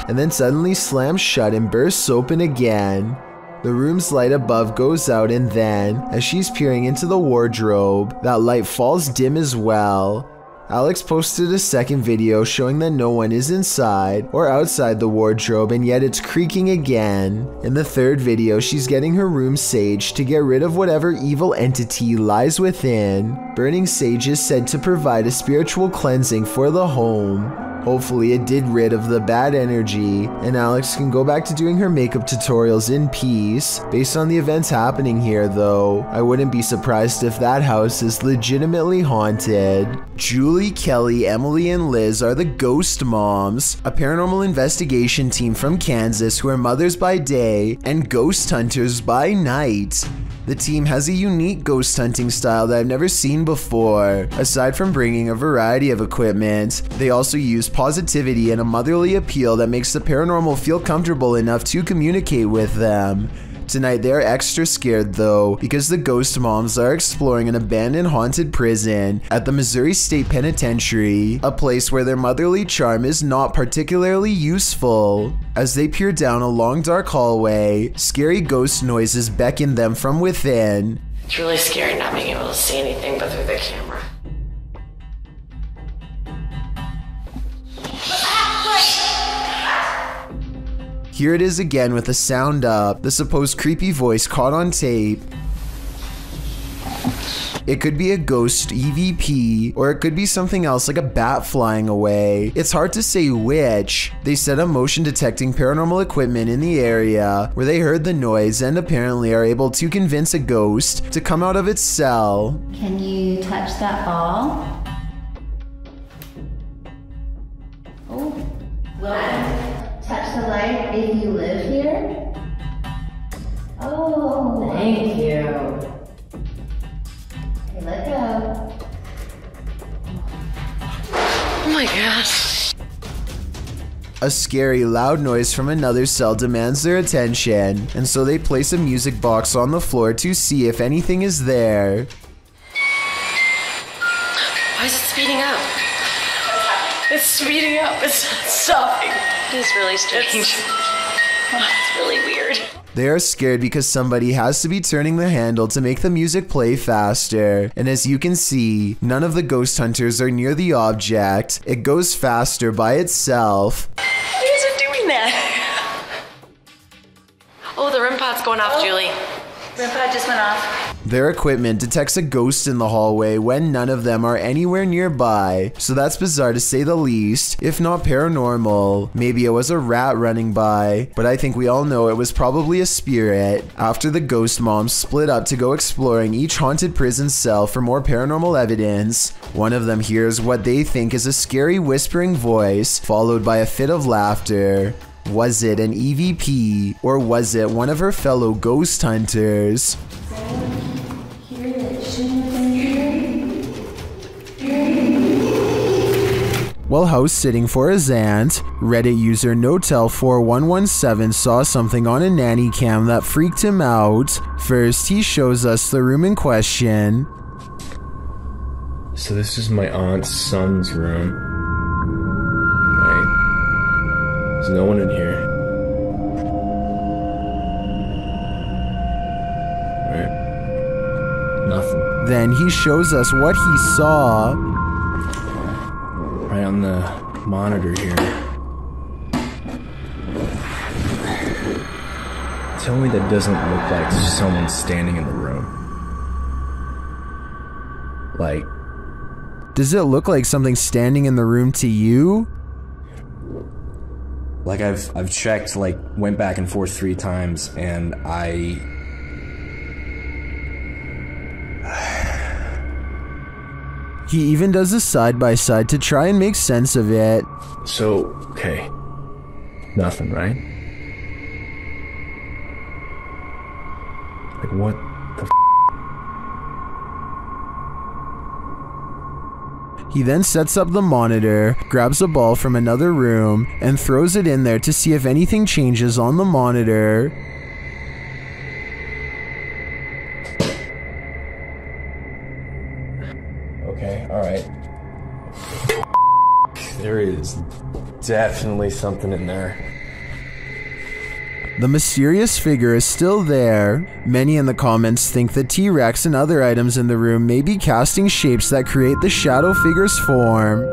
Speaker 1: and then suddenly slams shut and bursts open again. The room's light above goes out, and then, as she's peering into the wardrobe, that light falls dim as well. Alex posted a second video showing that no one is inside or outside the wardrobe, and yet it's creaking again. In the third video, she's getting her room saged to get rid of whatever evil entity lies within. Burning sage is said to provide a spiritual cleansing for the home. Hopefully it did rid of the bad energy, and Alex can go back to doing her makeup tutorials in peace. Based on the events happening here though, I wouldn't be surprised if that house is legitimately haunted. Julie, Kelly, Emily, and Liz are the ghost moms, a paranormal investigation team from Kansas who are mothers by day and ghost hunters by night. The team has a unique ghost hunting style that I've never seen before. Aside from bringing a variety of equipment, they also use positivity and a motherly appeal that makes the paranormal feel comfortable enough to communicate with them. Tonight they are extra scared though, because the ghost moms are exploring an abandoned haunted prison at the Missouri State Penitentiary, a place where their motherly charm is not particularly useful. As they peer down a long dark hallway, scary ghost noises beckon them from within.
Speaker 13: It's really scary not being able to see anything but through the camera.
Speaker 1: Here it is again with the sound up, the supposed creepy voice caught on tape. It could be a ghost EVP, or it could be something else like a bat flying away. It's hard to say which. They set up motion detecting paranormal equipment in the area where they heard the noise and apparently are able to convince a ghost to come out of its cell.
Speaker 14: Can you touch that ball? Oh, well. Touch the light if you live here. Oh, thank you. Okay, let go.
Speaker 13: Oh my gosh.
Speaker 1: A scary, loud noise from another cell demands their attention, and so they place a music box on the floor to see if anything is there.
Speaker 13: Why is it speeding up? It's speeding up. It's not stopping. It's really strange. It's really weird.
Speaker 1: They are scared because somebody has to be turning the handle to make the music play faster. And as you can see, none of the ghost hunters are near the object. It goes faster by itself.
Speaker 13: Why is it doing that? Oh, the REM pod's going off, Julie.
Speaker 14: REM pod just went off.
Speaker 1: Their equipment detects a ghost in the hallway when none of them are anywhere nearby, so that's bizarre to say the least, if not paranormal. Maybe it was a rat running by, but I think we all know it was probably a spirit. After the ghost moms split up to go exploring each haunted prison cell for more paranormal evidence, one of them hears what they think is a scary whispering voice, followed by a fit of laughter. Was it an EVP, or was it one of her fellow ghost hunters? While house sitting for his aunt, Reddit user Notel4117 saw something on a nanny cam that freaked him out. First, he shows us the room in question.
Speaker 15: So this is my aunt's son's room. Right? There's no one in here. Right?
Speaker 1: Then he shows us what he saw.
Speaker 15: Right on the monitor here. Tell me that doesn't look like someone standing in the room. Like,
Speaker 1: does it look like something standing in the room to you?
Speaker 15: Like I've checked, like went back and forth 3 times, and
Speaker 1: He even does a side-by-side to try and make sense of it.
Speaker 15: So, okay. Nothing, right? Like, what the f?
Speaker 1: He then sets up the monitor, grabs a ball from another room, and throws it in there to see if anything changes on the monitor.
Speaker 15: Okay, alright. There is definitely something in there.
Speaker 1: The mysterious figure is still there. Many in the comments think the T-Rex and other items in the room may be casting shapes that create the shadow figure's form.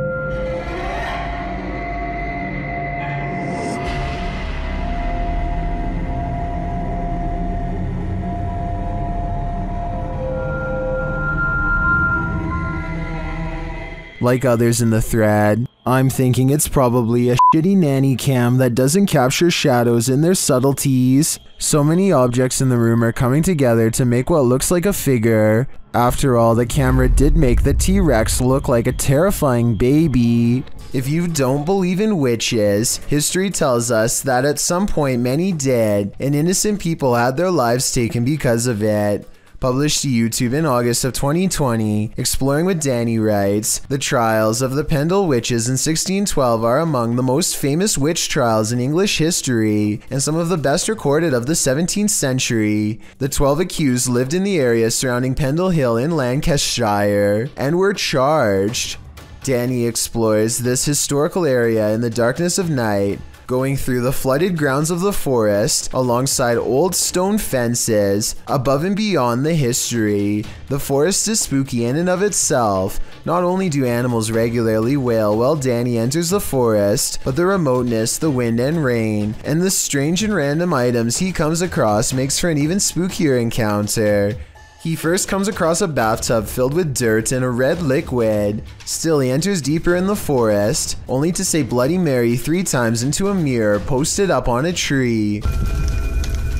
Speaker 1: Like others in the thread, I'm thinking it's probably a shitty nanny cam that doesn't capture shadows in their subtleties. So many objects in the room are coming together to make what looks like a figure. After all, the camera did make the T-Rex look like a terrifying baby. If you don't believe in witches, history tells us that at some point many did, and innocent people had their lives taken because of it. Published to YouTube in August of 2020, Exploring with Danny writes, "The trials of the Pendle witches in 1612 are among the most famous witch trials in English history, and some of the best recorded of the 17th century. The 12 accused lived in the area surrounding Pendle Hill in Lancashire, and were charged." Danny explores this historical area in the darkness of night, going through the flooded grounds of the forest, alongside old stone fences, above and beyond the history. The forest is spooky in and of itself. Not only do animals regularly wail while Danny enters the forest, but the remoteness, the wind and rain, and the strange and random items he comes across makes for an even spookier encounter. He first comes across a bathtub filled with dirt and a red liquid. Still, he enters deeper in the forest, only to say Bloody Mary 3 times into a mirror posted up on a tree.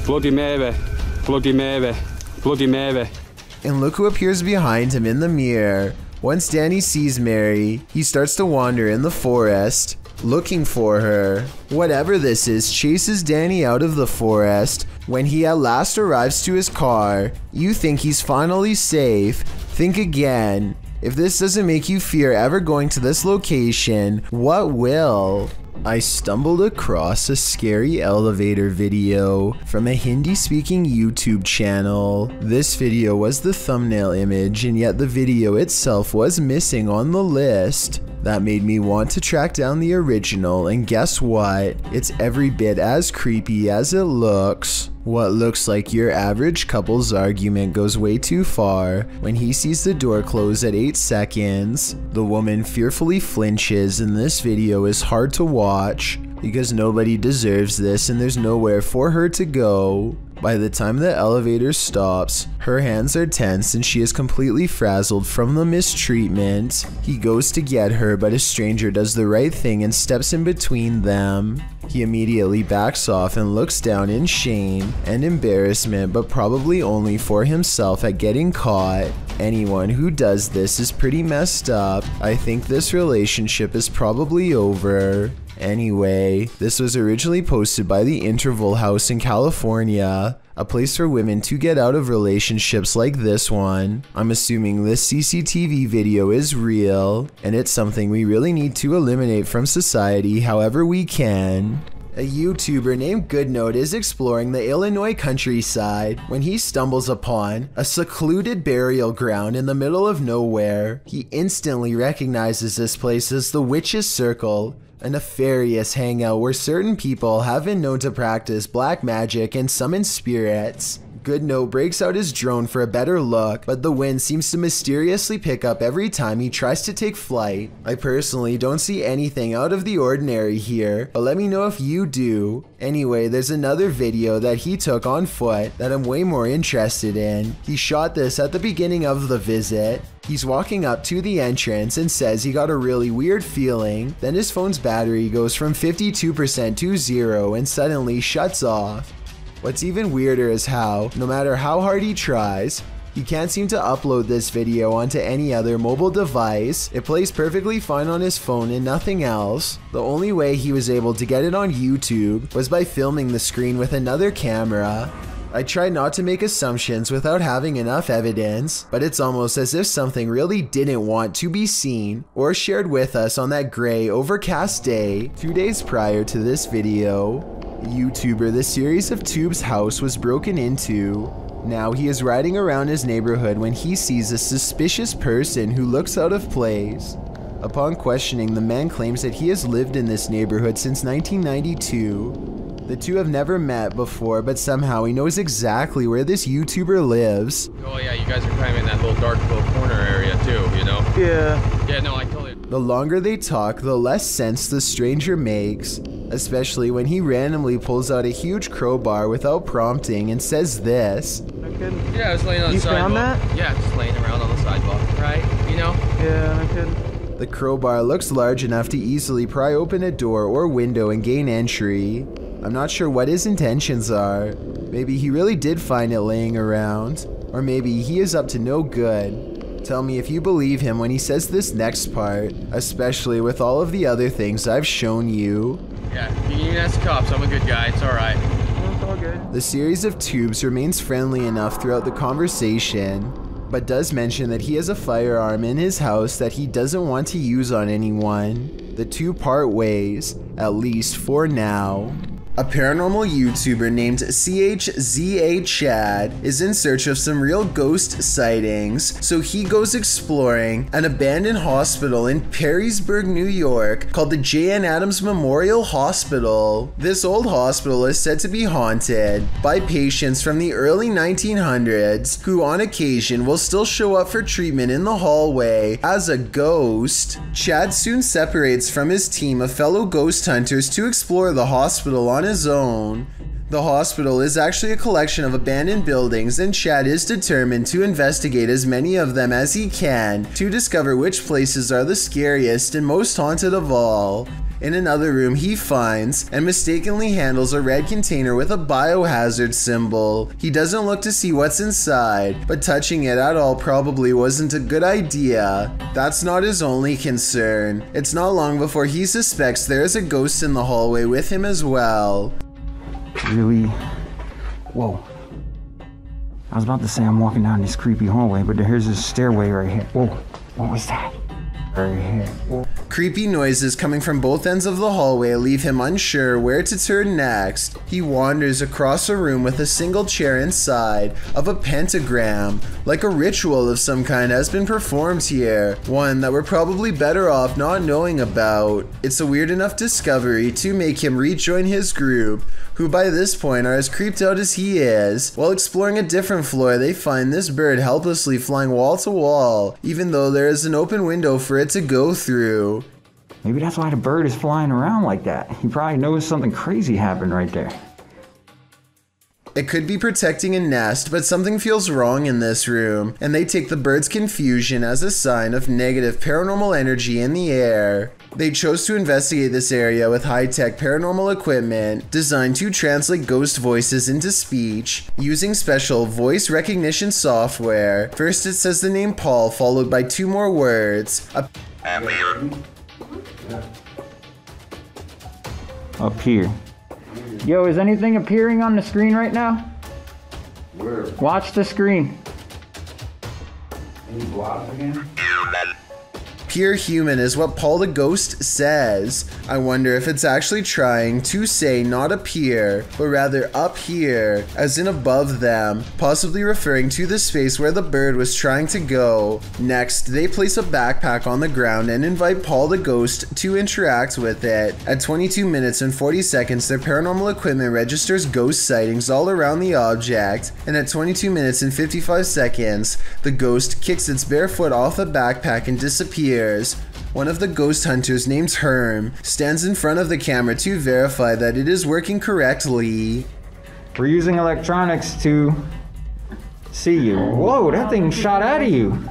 Speaker 16: Bloody Mary, Bloody Mary, Bloody Mary.
Speaker 1: And look who appears behind him in the mirror. Once Danny sees Mary, he starts to wander in the forest, looking for her. Whatever this is chases Danny out of the forest. When he at last arrives to his car, you think he's finally safe. Think again. If this doesn't make you fear ever going to this location, what will? I stumbled across a scary elevator video from a Hindi-speaking YouTube channel. This video was the thumbnail image, and yet the video itself was missing on the list. That made me want to track down the original, and guess what? It's every bit as creepy as it looks. What looks like your average couple's argument goes way too far when he sees the door close at 8 seconds. The woman fearfully flinches, and this video is hard to watch because nobody deserves this and there's nowhere for her to go. By the time the elevator stops, her hands are tense and she is completely frazzled from the mistreatment. He goes to get her, but a stranger does the right thing and steps in between them. He immediately backs off and looks down in shame and embarrassment, but probably only for himself at getting caught. Anyone who does this is pretty messed up. I think this relationship is probably over. Anyway, this was originally posted by the Interval House in California, a place for women to get out of relationships like this one. I'm assuming this CCTV video is real, and it's something we really need to eliminate from society however we can. A YouTuber named Goodnote is exploring the Illinois countryside when he stumbles upon a secluded burial ground in the middle of nowhere. He instantly recognizes this place as the Witch's Circle, a nefarious hangout where certain people have been known to practice black magic and summon spirits. Goodnote breaks out his drone for a better look, but the wind seems to mysteriously pick up every time he tries to take flight. I personally don't see anything out of the ordinary here, but let me know if you do. Anyway, there's another video that he took on foot that I'm way more interested in. He shot this at the beginning of the visit. He's walking up to the entrance and says he got a really weird feeling. Then his phone's battery goes from 52% to 0 and suddenly shuts off. What's even weirder is how, no matter how hard he tries, he can't seem to upload this video onto any other mobile device. It plays perfectly fine on his phone and nothing else. The only way he was able to get it on YouTube was by filming the screen with another camera. I try not to make assumptions without having enough evidence, but it's almost as if something really didn't want to be seen or shared with us on that gray, overcast day 2 days prior to this video. YouTuber The Series of Tubes' house was broken into. Now he is riding around his neighborhood when he sees a suspicious person who looks out of place. Upon questioning, the man claims that he has lived in this neighborhood since 1992. The two have never met before, but somehow he knows exactly where this YouTuber lives.
Speaker 17: Oh yeah, you guys are kind of in that little dark little corner area too, you know?
Speaker 5: Yeah.
Speaker 17: Yeah, no, I totally...
Speaker 1: The longer they talk, the less sense the stranger makes, especially when he randomly pulls out a huge crowbar without prompting and says this.
Speaker 17: Yeah, I was laying on the sidewalk.
Speaker 5: You found that?
Speaker 17: Yeah, just laying around on the sidewalk, right? You know?
Speaker 5: Yeah, I could.
Speaker 1: The crowbar looks large enough to easily pry open a door or window and gain entry. I'm not sure what his intentions are. Maybe he really did find it laying around, or maybe he is up to no good. Tell me if you believe him when he says this next part, especially with all of the other things I've shown you.
Speaker 17: Yeah, you can even ask the cops. I'm a good guy. It's alright.
Speaker 5: It's all good.
Speaker 1: The Series of Tubes remains friendly enough throughout the conversation, but does mention that he has a firearm in his house that he doesn't want to use on anyone. The two part ways, at least for now. A paranormal YouTuber named CHZA Chad is in search of some real ghost sightings, so he goes exploring an abandoned hospital in Perrysburg, New York called the J.N. Adams Memorial Hospital. This old hospital is said to be haunted by patients from the early 1900s who on occasion will still show up for treatment in the hallway as a ghost. Chad soon separates from his team of fellow ghost hunters to explore the hospital on his own. The hospital is actually a collection of abandoned buildings, and Chad is determined to investigate as many of them as he can to discover which places are the scariest and most haunted of all. In another room, he finds and mistakenly handles a red container with a biohazard symbol. He doesn't look to see what's inside, but touching it at all probably wasn't a good idea. That's not his only concern. It's not long before he suspects there is a ghost in the hallway with him as well.
Speaker 18: Really? Whoa. I was about to say I'm walking down this creepy hallway, but here's this stairway right here. Whoa, what was that? Right here. Whoa.
Speaker 1: Creepy noises coming from both ends of the hallway leave him unsure where to turn next. He wanders across a room with a single chair inside of a pentagram, like a ritual of some kind has been performed here, one that we're probably better off not knowing about. It's a weird enough discovery to make him rejoin his group, who by this point are as creeped out as he is. While exploring a different floor, they find this bird helplessly flying wall to wall, even though there is an open window for it to go through.
Speaker 18: Maybe that's why the bird is flying around like that. He probably knows something crazy happened right there.
Speaker 1: It could be protecting a nest, but something feels wrong in this room, and they take the bird's confusion as a sign of negative paranormal energy in the air. They chose to investigate this area with high-tech paranormal equipment designed to translate ghost voices into speech using special voice recognition software. First it says the name Paul, followed by 2 more words.
Speaker 18: Up here. Yo, is anything appearing on the screen right now?
Speaker 19: Where?
Speaker 18: Watch the screen.
Speaker 19: Any blobs again?
Speaker 1: Appear human is what Paul the Ghost says. I wonder if it's actually trying to say not appear, but rather up here, as in above them, possibly referring to the space where the bird was trying to go. Next, they place a backpack on the ground and invite Paul the Ghost to interact with it. At 22 minutes and 40 seconds, their paranormal equipment registers ghost sightings all around the object, and at 22 minutes and 55 seconds, the ghost kicks its bare foot off the backpack and disappears. One of the ghost hunters, named Herm, stands in front of the camera to verify that it is working correctly.
Speaker 18: We're using electronics to see you. Whoa, that thing shot out of you.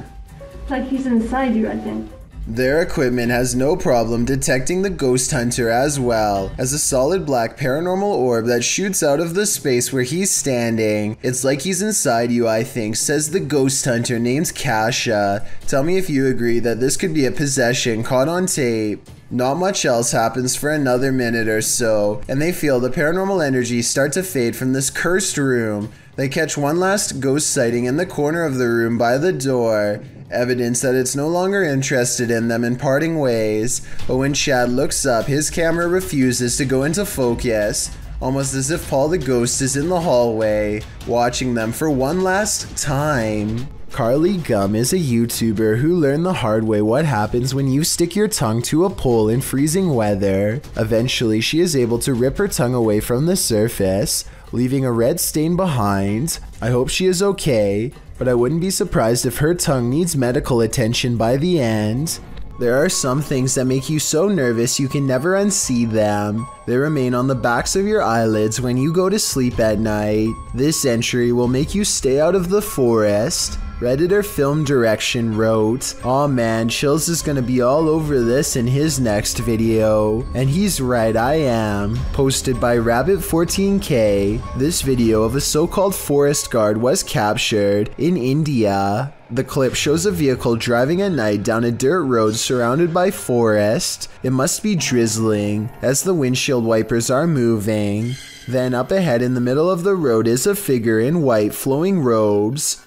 Speaker 10: It's like he's inside you, I think.
Speaker 1: Their equipment has no problem detecting the ghost hunter as well as a solid black paranormal orb that shoots out of the space where he's standing. It's like he's inside you, I think, says the ghost hunter named Kasha. Tell me if you agree that this could be a possession caught on tape. Not much else happens for another minute or so, and they feel the paranormal energy start to fade from this cursed room. They catch one last ghost sighting in the corner of the room by the door, evidence that it's no longer interested in them in parting ways. But when Chad looks up, his camera refuses to go into focus, almost as if Paul the Ghost is in the hallway, watching them for one last time. Carly Gum is a YouTuber who learned the hard way what happens when you stick your tongue to a pole in freezing weather. Eventually, she is able to rip her tongue away from the surface, leaving a red stain behind. I hope she is okay, but I wouldn't be surprised if her tongue needs medical attention by the end. There are some things that make you so nervous you can never unsee them. They remain on the backs of your eyelids when you go to sleep at night. This entry will make you stay out of the forest. Redditor Film Direction wrote, "Aw man, Chills is gonna be all over this in his next video." And he's right, I am. Posted by Rabbit14K, this video of a so-called forest guard was captured in India. The clip shows a vehicle driving at night down a dirt road surrounded by forest. It must be drizzling, as the windshield wipers are moving. Then up ahead in the middle of the road is a figure in white flowing robes.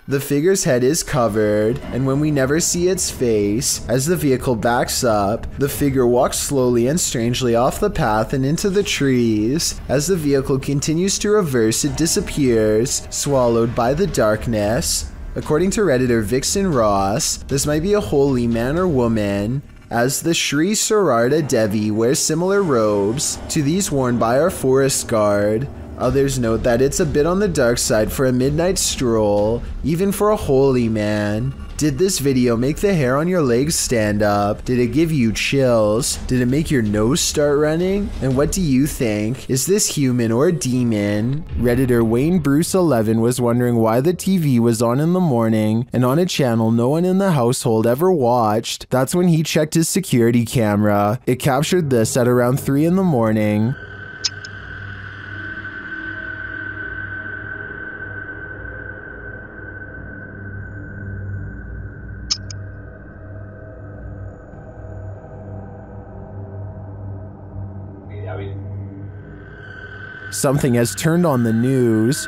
Speaker 1: The figure's head is covered, and when we never see its face, as the vehicle backs up, the figure walks slowly and strangely off the path and into the trees. As the vehicle continues to reverse, it disappears, swallowed by the darkness. According to Redditor Vixen Ross, this might be a holy man or woman, as the Sri Sararda Devi wears similar robes to these worn by our forest guard. Others note that it's a bit on the dark side for a midnight stroll, even for a holy man. Did this video make the hair on your legs stand up? Did it give you chills? Did it make your nose start running? And what do you think? Is this human or demon? Redditor Wayne Bruce 11 was wondering why the TV was on in the morning and on a channel no one in the household ever watched. That's when he checked his security camera. It captured this at around 3 in the morning. Something has turned on the news.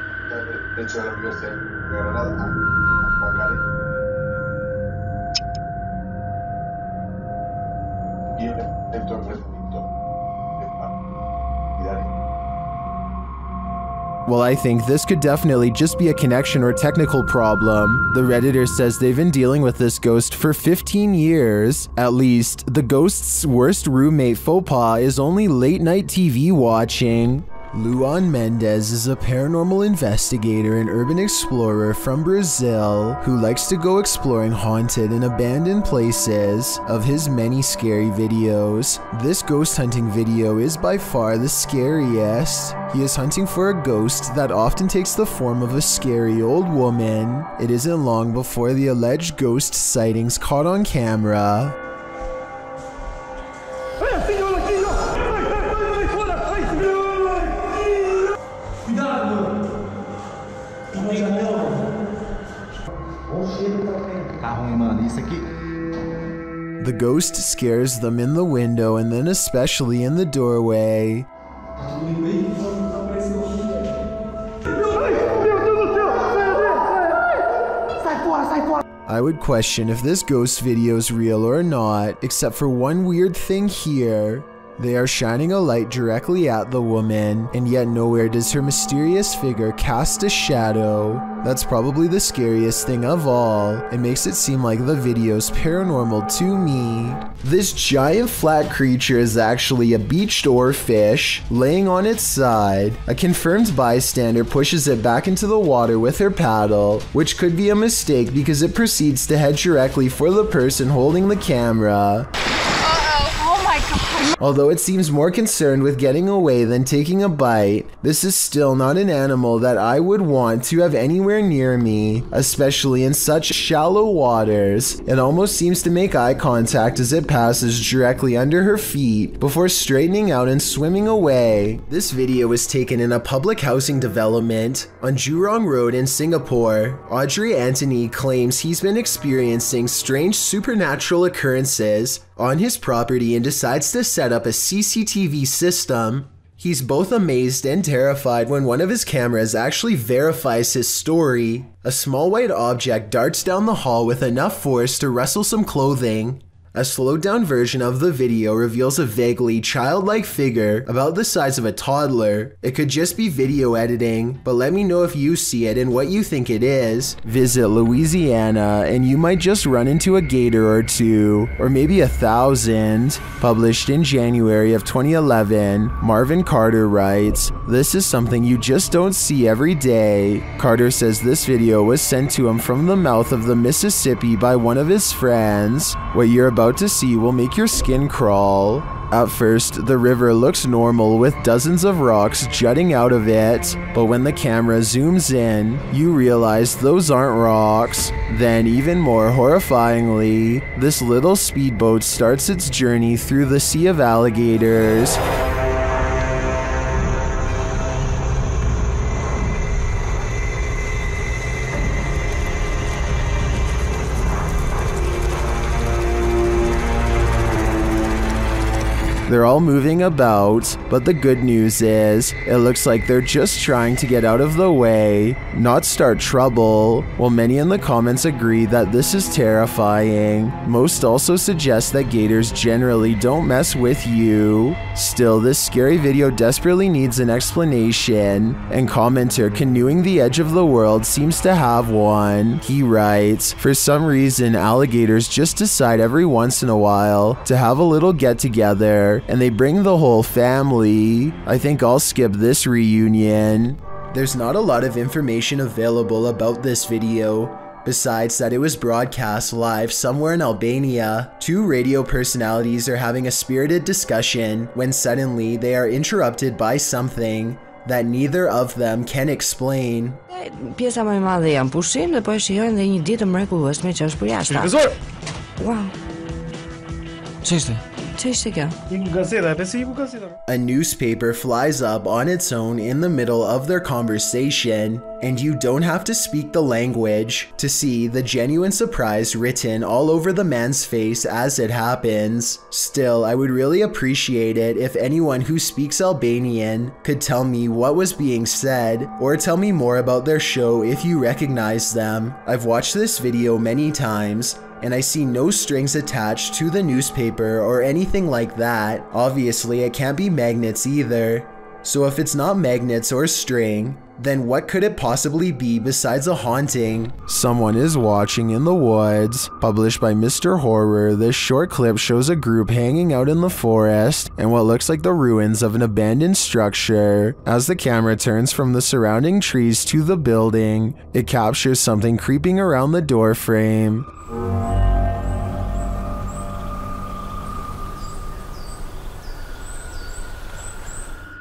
Speaker 1: Well, I think this could definitely just be a connection or technical problem. The Redditor says they've been dealing with this ghost for 15 years. At least, the ghost's worst roommate faux pas is only late night TV watching. Luan Mendez is a paranormal investigator and urban explorer from Brazil who likes to go exploring haunted and abandoned places. Of his many scary videos, this ghost hunting video is by far the scariest. He is hunting for a ghost that often takes the form of a scary old woman. It isn't long before the alleged ghost sightings caught on camera. The ghost scares them in the window and then especially in the doorway. I would question if this ghost video is real or not, except for one weird thing here. They are shining a light directly at the woman, and yet nowhere does her mysterious figure cast a shadow. That's probably the scariest thing of all. It makes it seem like the video's paranormal to me. This giant flat creature is actually a beached oarfish laying on its side. A confirmed bystander pushes it back into the water with her paddle, which could be a mistake because it proceeds to head directly for the person holding the camera. Although it seems more concerned with getting away than taking a bite, this is still not an animal that I would want to have anywhere near me, especially in such shallow waters. It almost seems to make eye contact as it passes directly under her feet before straightening out and swimming away. This video was taken in a public housing development on Jurong Road in Singapore. Audrey Anthony claims he's been experiencing strange supernatural occurrences on his property and decides to set up a CCTV system. He's both amazed and terrified when one of his cameras actually verifies his story. A small white object darts down the hall with enough force to rustle some clothing. A slowed down version of the video reveals a vaguely childlike figure about the size of a toddler. It could just be video editing, but let me know if you see it and what you think it is. Visit Louisiana and you might just run into a gator or two, or maybe 1,000. Published in January of 2011, Marvin Carter writes, "This is something you just don't see every day." Carter says this video was sent to him from the mouth of the Mississippi by one of his friends. What you're about to see will make your skin crawl. At first, the river looks normal with dozens of rocks jutting out of it, but when the camera zooms in, you realize those aren't rocks. Then, even more horrifyingly, this little speedboat starts its journey through the sea of alligators. They're all moving about, but the good news is, it looks like they're just trying to get out of the way, not start trouble. While many in the comments agree that this is terrifying, most also suggest that gators generally don't mess with you. Still, this scary video desperately needs an explanation, and commenter Canoeing the Edge of the World seems to have one. He writes, "For some reason, alligators just decide every once in a while to have a little get-together, and they bring the whole family. I think I'll skip this reunion." There's not a lot of information available about this video, besides that it was broadcast live somewhere in Albania. Two radio personalities are having a spirited discussion when suddenly they are interrupted by something that neither of them can explain.
Speaker 20: Pjesa më e madhe janë pushim dhe po e shijojnë dhe një ditë mrekullueshme që është për jashtë.
Speaker 4: Televizor!
Speaker 20: Wow.
Speaker 4: Ç'ishte?
Speaker 1: A newspaper flies up on its own in the middle of their conversation, and you don't have to speak the language to see the genuine surprise written all over the man's face as it happens. Still, I would really appreciate it if anyone who speaks Albanian could tell me what was being said, or tell me more about their show if you recognize them. I've watched this video many times, and I see no strings attached to the newspaper or anything like that. Obviously, it can't be magnets either. So if it's not magnets or string, then what could it possibly be besides a haunting? Someone is watching in the woods. Published by Mr. Horror, this short clip shows a group hanging out in the forest and what looks like the ruins of an abandoned structure. As the camera turns from the surrounding trees to the building, it captures something creeping around the door frame.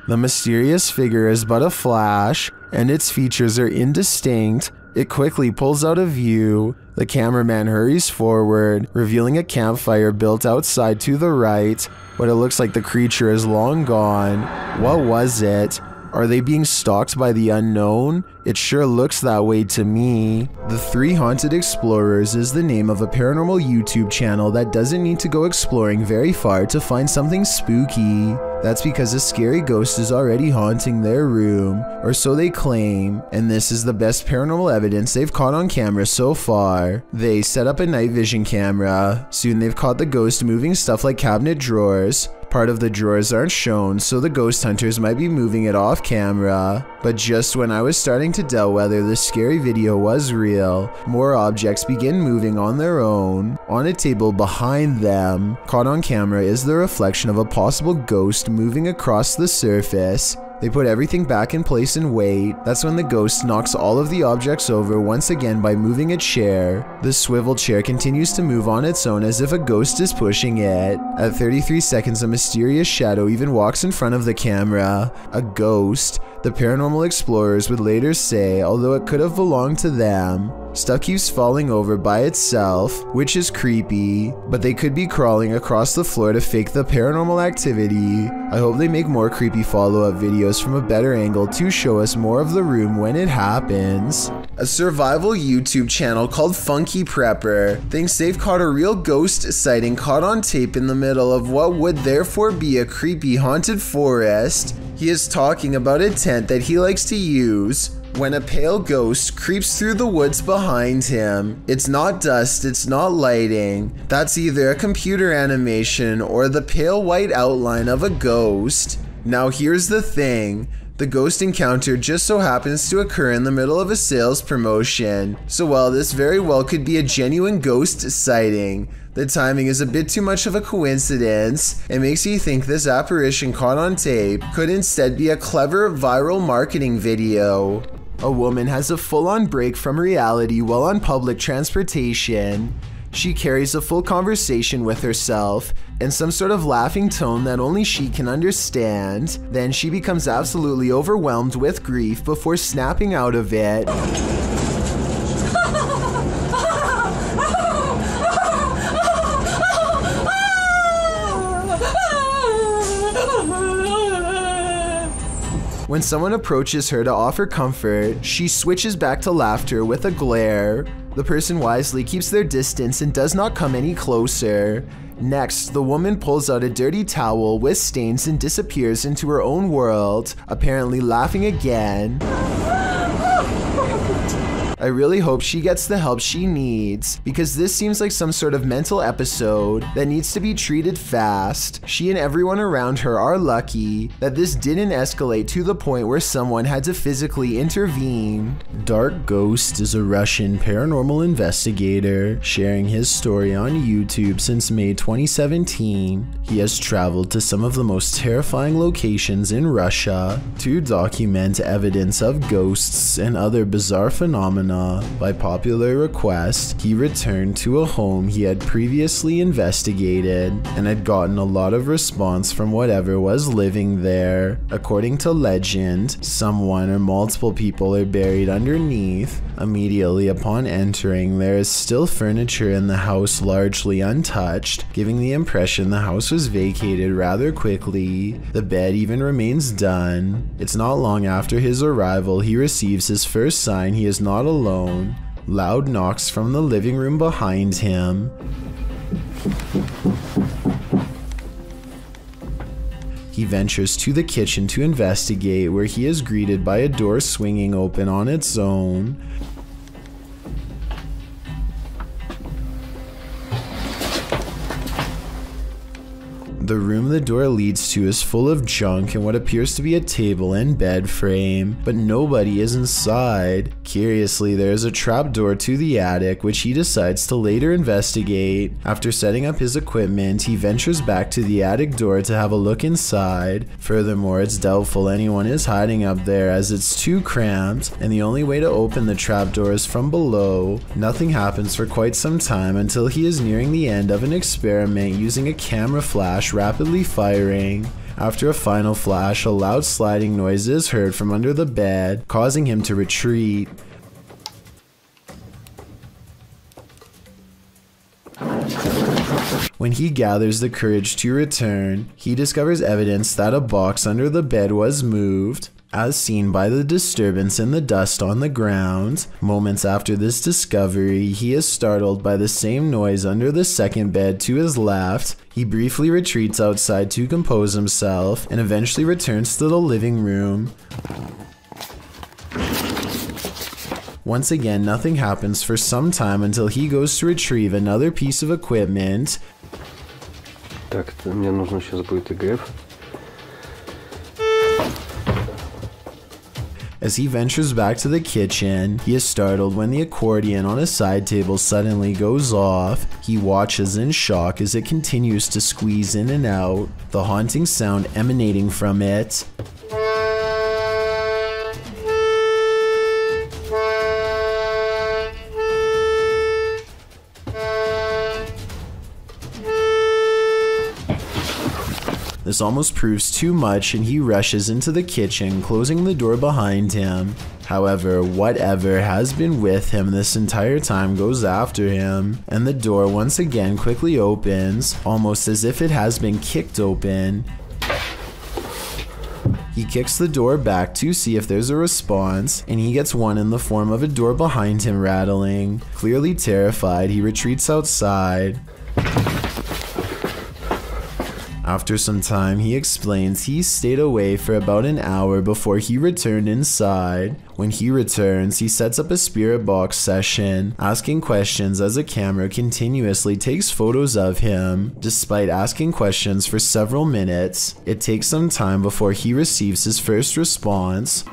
Speaker 1: The mysterious figure is but a flash, and its features are indistinct. It quickly pulls out of view. The cameraman hurries forward, revealing a campfire built outside to the right, but it looks like the creature is long gone. What was it? Are they being stalked by the unknown? It sure looks that way to me. The Three Haunted Explorers is the name of a paranormal YouTube channel that doesn't need to go exploring very far to find something spooky. That's because a scary ghost is already haunting their room, or so they claim, and this is the best paranormal evidence they've caught on camera so far. They set up a night vision camera. Soon they've caught the ghost moving stuff like cabinet drawers. Part of the drawers aren't shown, so the ghost hunters might be moving it off camera. But just when I was starting to doubt whether this scary video was real, more objects begin moving on their own. On a table behind them, caught on camera, is the reflection of a possible ghost moving across the surface. They put everything back in place and wait. That's when the ghost knocks all of the objects over once again by moving a chair. The swivel chair continues to move on its own as if a ghost is pushing it. At 33 seconds, a mysterious shadow even walks in front of the camera. A ghost. The paranormal explorers would later say, although it could have belonged to them. Stuff keeps falling over by itself, which is creepy, but they could be crawling across the floor to fake the paranormal activity. I hope they make more creepy follow-up videos from a better angle to show us more of the room when it happens. A survival YouTube channel called Funky Prepper thinks they've caught a real ghost sighting caught on tape in the middle of what would therefore be a creepy haunted forest. He is talking about a tent that he likes to use when a pale ghost creeps through the woods behind him. It's not dust, it's not lighting. That's either a computer animation or the pale white outline of a ghost. Now here's the thing. The ghost encounter just so happens to occur in the middle of a sales promotion. So while this very well could be a genuine ghost sighting, the timing is a bit too much of a coincidence. It makes you think this apparition caught on tape could instead be a clever viral marketing video. A woman has a full-on break from reality while on public transportation. She carries a full conversation with herself in some sort of laughing tone that only she can understand. Then she becomes absolutely overwhelmed with grief before snapping out of it. When someone approaches her to offer comfort, she switches back to laughter with a glare. The person wisely keeps their distance and does not come any closer. Next, the woman pulls out a dirty towel with stains and disappears into her own world, apparently laughing again. I really hope she gets the help she needs, because this seems like some sort of mental episode that needs to be treated fast. She and everyone around her are lucky that this didn't escalate to the point where someone had to physically intervene. Dark Ghost is a Russian paranormal investigator sharing his story on YouTube since May 2017. He has traveled to some of the most terrifying locations in Russia to document evidence of ghosts and other bizarre phenomena. By popular request, he returned to a home he had previously investigated and had gotten a lot of response from whatever was living there. According to legend, someone or multiple people are buried underneath. Immediately upon entering, there is still furniture in the house largely untouched, giving the impression the house was vacated rather quickly. The bed even remains done. It's not long after his arrival he receives his first sign he is not alone. Loud knocks from the living room behind him. He ventures to the kitchen to investigate, where he is greeted by a door swinging open on its own. The room the door leads to is full of junk and what appears to be a table and bed frame, but nobody is inside. Curiously, there is a trapdoor to the attic, which he decides to later investigate. After setting up his equipment, he ventures back to the attic door to have a look inside. Furthermore, it's doubtful anyone is hiding up there as it's too cramped, and the only way to open the trapdoor is from below. Nothing happens for quite some time until he is nearing the end of an experiment using a camera flash rapidly firing. After a final flash, a loud sliding noise is heard from under the bed, causing him to retreat. When he gathers the courage to return, he discovers evidence that a box under the bed was moved. as seen by the disturbance in the dust on the ground. Moments after this discovery, he is startled by the same noise under the second bed to his left. He briefly retreats outside to compose himself and eventually returns to the living room. Once again, nothing happens for some time until he goes to retrieve another piece of equipment.
Speaker 4: Так, мне нужно сейчас будет ИГФ.
Speaker 1: As he ventures back to the kitchen, he is startled when the accordion on a side table suddenly goes off. He watches in shock as it continues to squeeze in and out, the haunting sound emanating from it. This almost proves too much and he rushes into the kitchen, closing the door behind him. However, whatever has been with him this entire time goes after him, and the door once again quickly opens, almost as if it has been kicked open. He kicks the door back to see if there's a response, and he gets one in the form of a door behind him rattling. Clearly terrified, he retreats outside. After some time, he explains he stayed away for about an hour before he returned inside. When he returns, he sets up a spirit box session, asking questions as a camera continuously takes photos of him. Despite asking questions for several minutes, it takes some time before he receives his first response.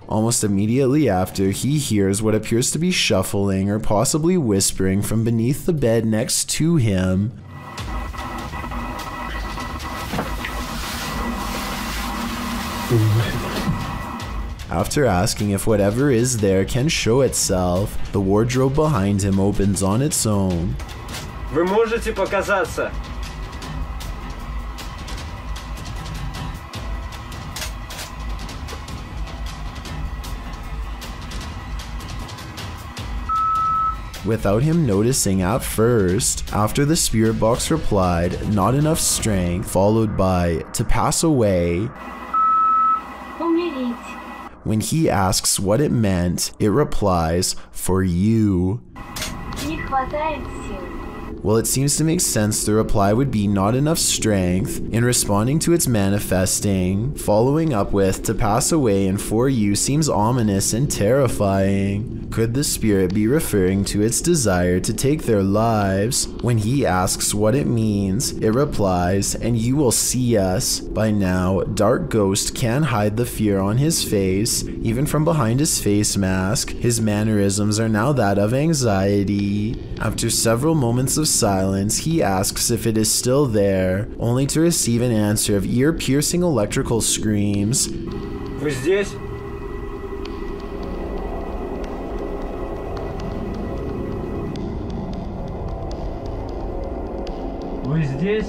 Speaker 1: Almost immediately after, he hears what appears to be shuffling or possibly whispering from beneath the bed next to him. After asking if whatever is there can show itself, the wardrobe behind him opens on its own.
Speaker 4: Вы можете показаться?
Speaker 1: Without him noticing at first, after the spirit box replied, "Not enough strength," followed by "to pass away." When he asks what it meant, it replies, "For you." Well, it seems to make sense the reply would be "not enough strength" in responding to its manifesting. Following up with "to pass away" and "for you" seems ominous and terrifying. Could the spirit be referring to its desire to take their lives? When he asks what it means, it replies, "and you will see us." By now, Dark Ghost can hide the fear on his face, even from behind his face mask. His mannerisms are now that of anxiety. After several moments of silence, he asks if it is still there, only to receive an answer of ear-piercing electrical screams.
Speaker 4: Вы здесь? Вы здесь?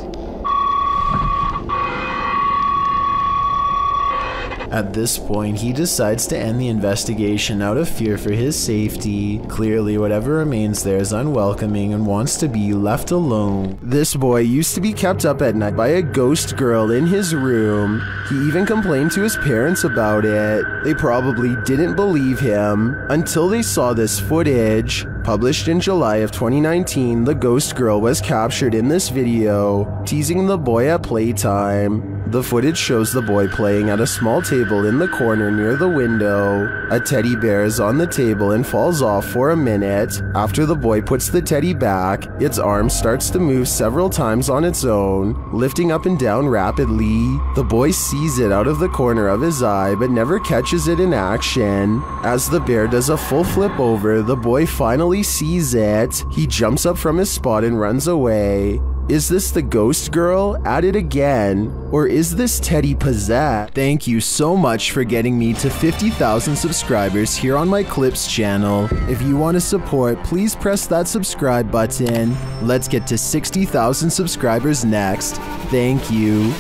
Speaker 1: At this point, he decides to end the investigation out of fear for his safety. Clearly, whatever remains there is unwelcoming and wants to be left alone. This boy used to be kept up at night by a ghost girl in his room. He even complained to his parents about it. They probably didn't believe him until they saw this footage. Published in July of 2019, the ghost girl was captured in this video, teasing the boy at playtime. The footage shows the boy playing at a small table in the corner near the window. A teddy bear is on the table and falls off for a minute. After the boy puts the teddy back, its arm starts to move several times on its own, lifting up and down rapidly. The boy sees it out of the corner of his eye but never catches it in action. As the bear does a full flip over, the boy finally sees it. He jumps up from his spot and runs away. Is this the ghost girl at it again? Or is this Teddy possessed? Thank you so much for getting me to 50,000 subscribers here on my Clips channel. If you want to support, please press that subscribe button. Let's get to 60,000 subscribers next. Thank you.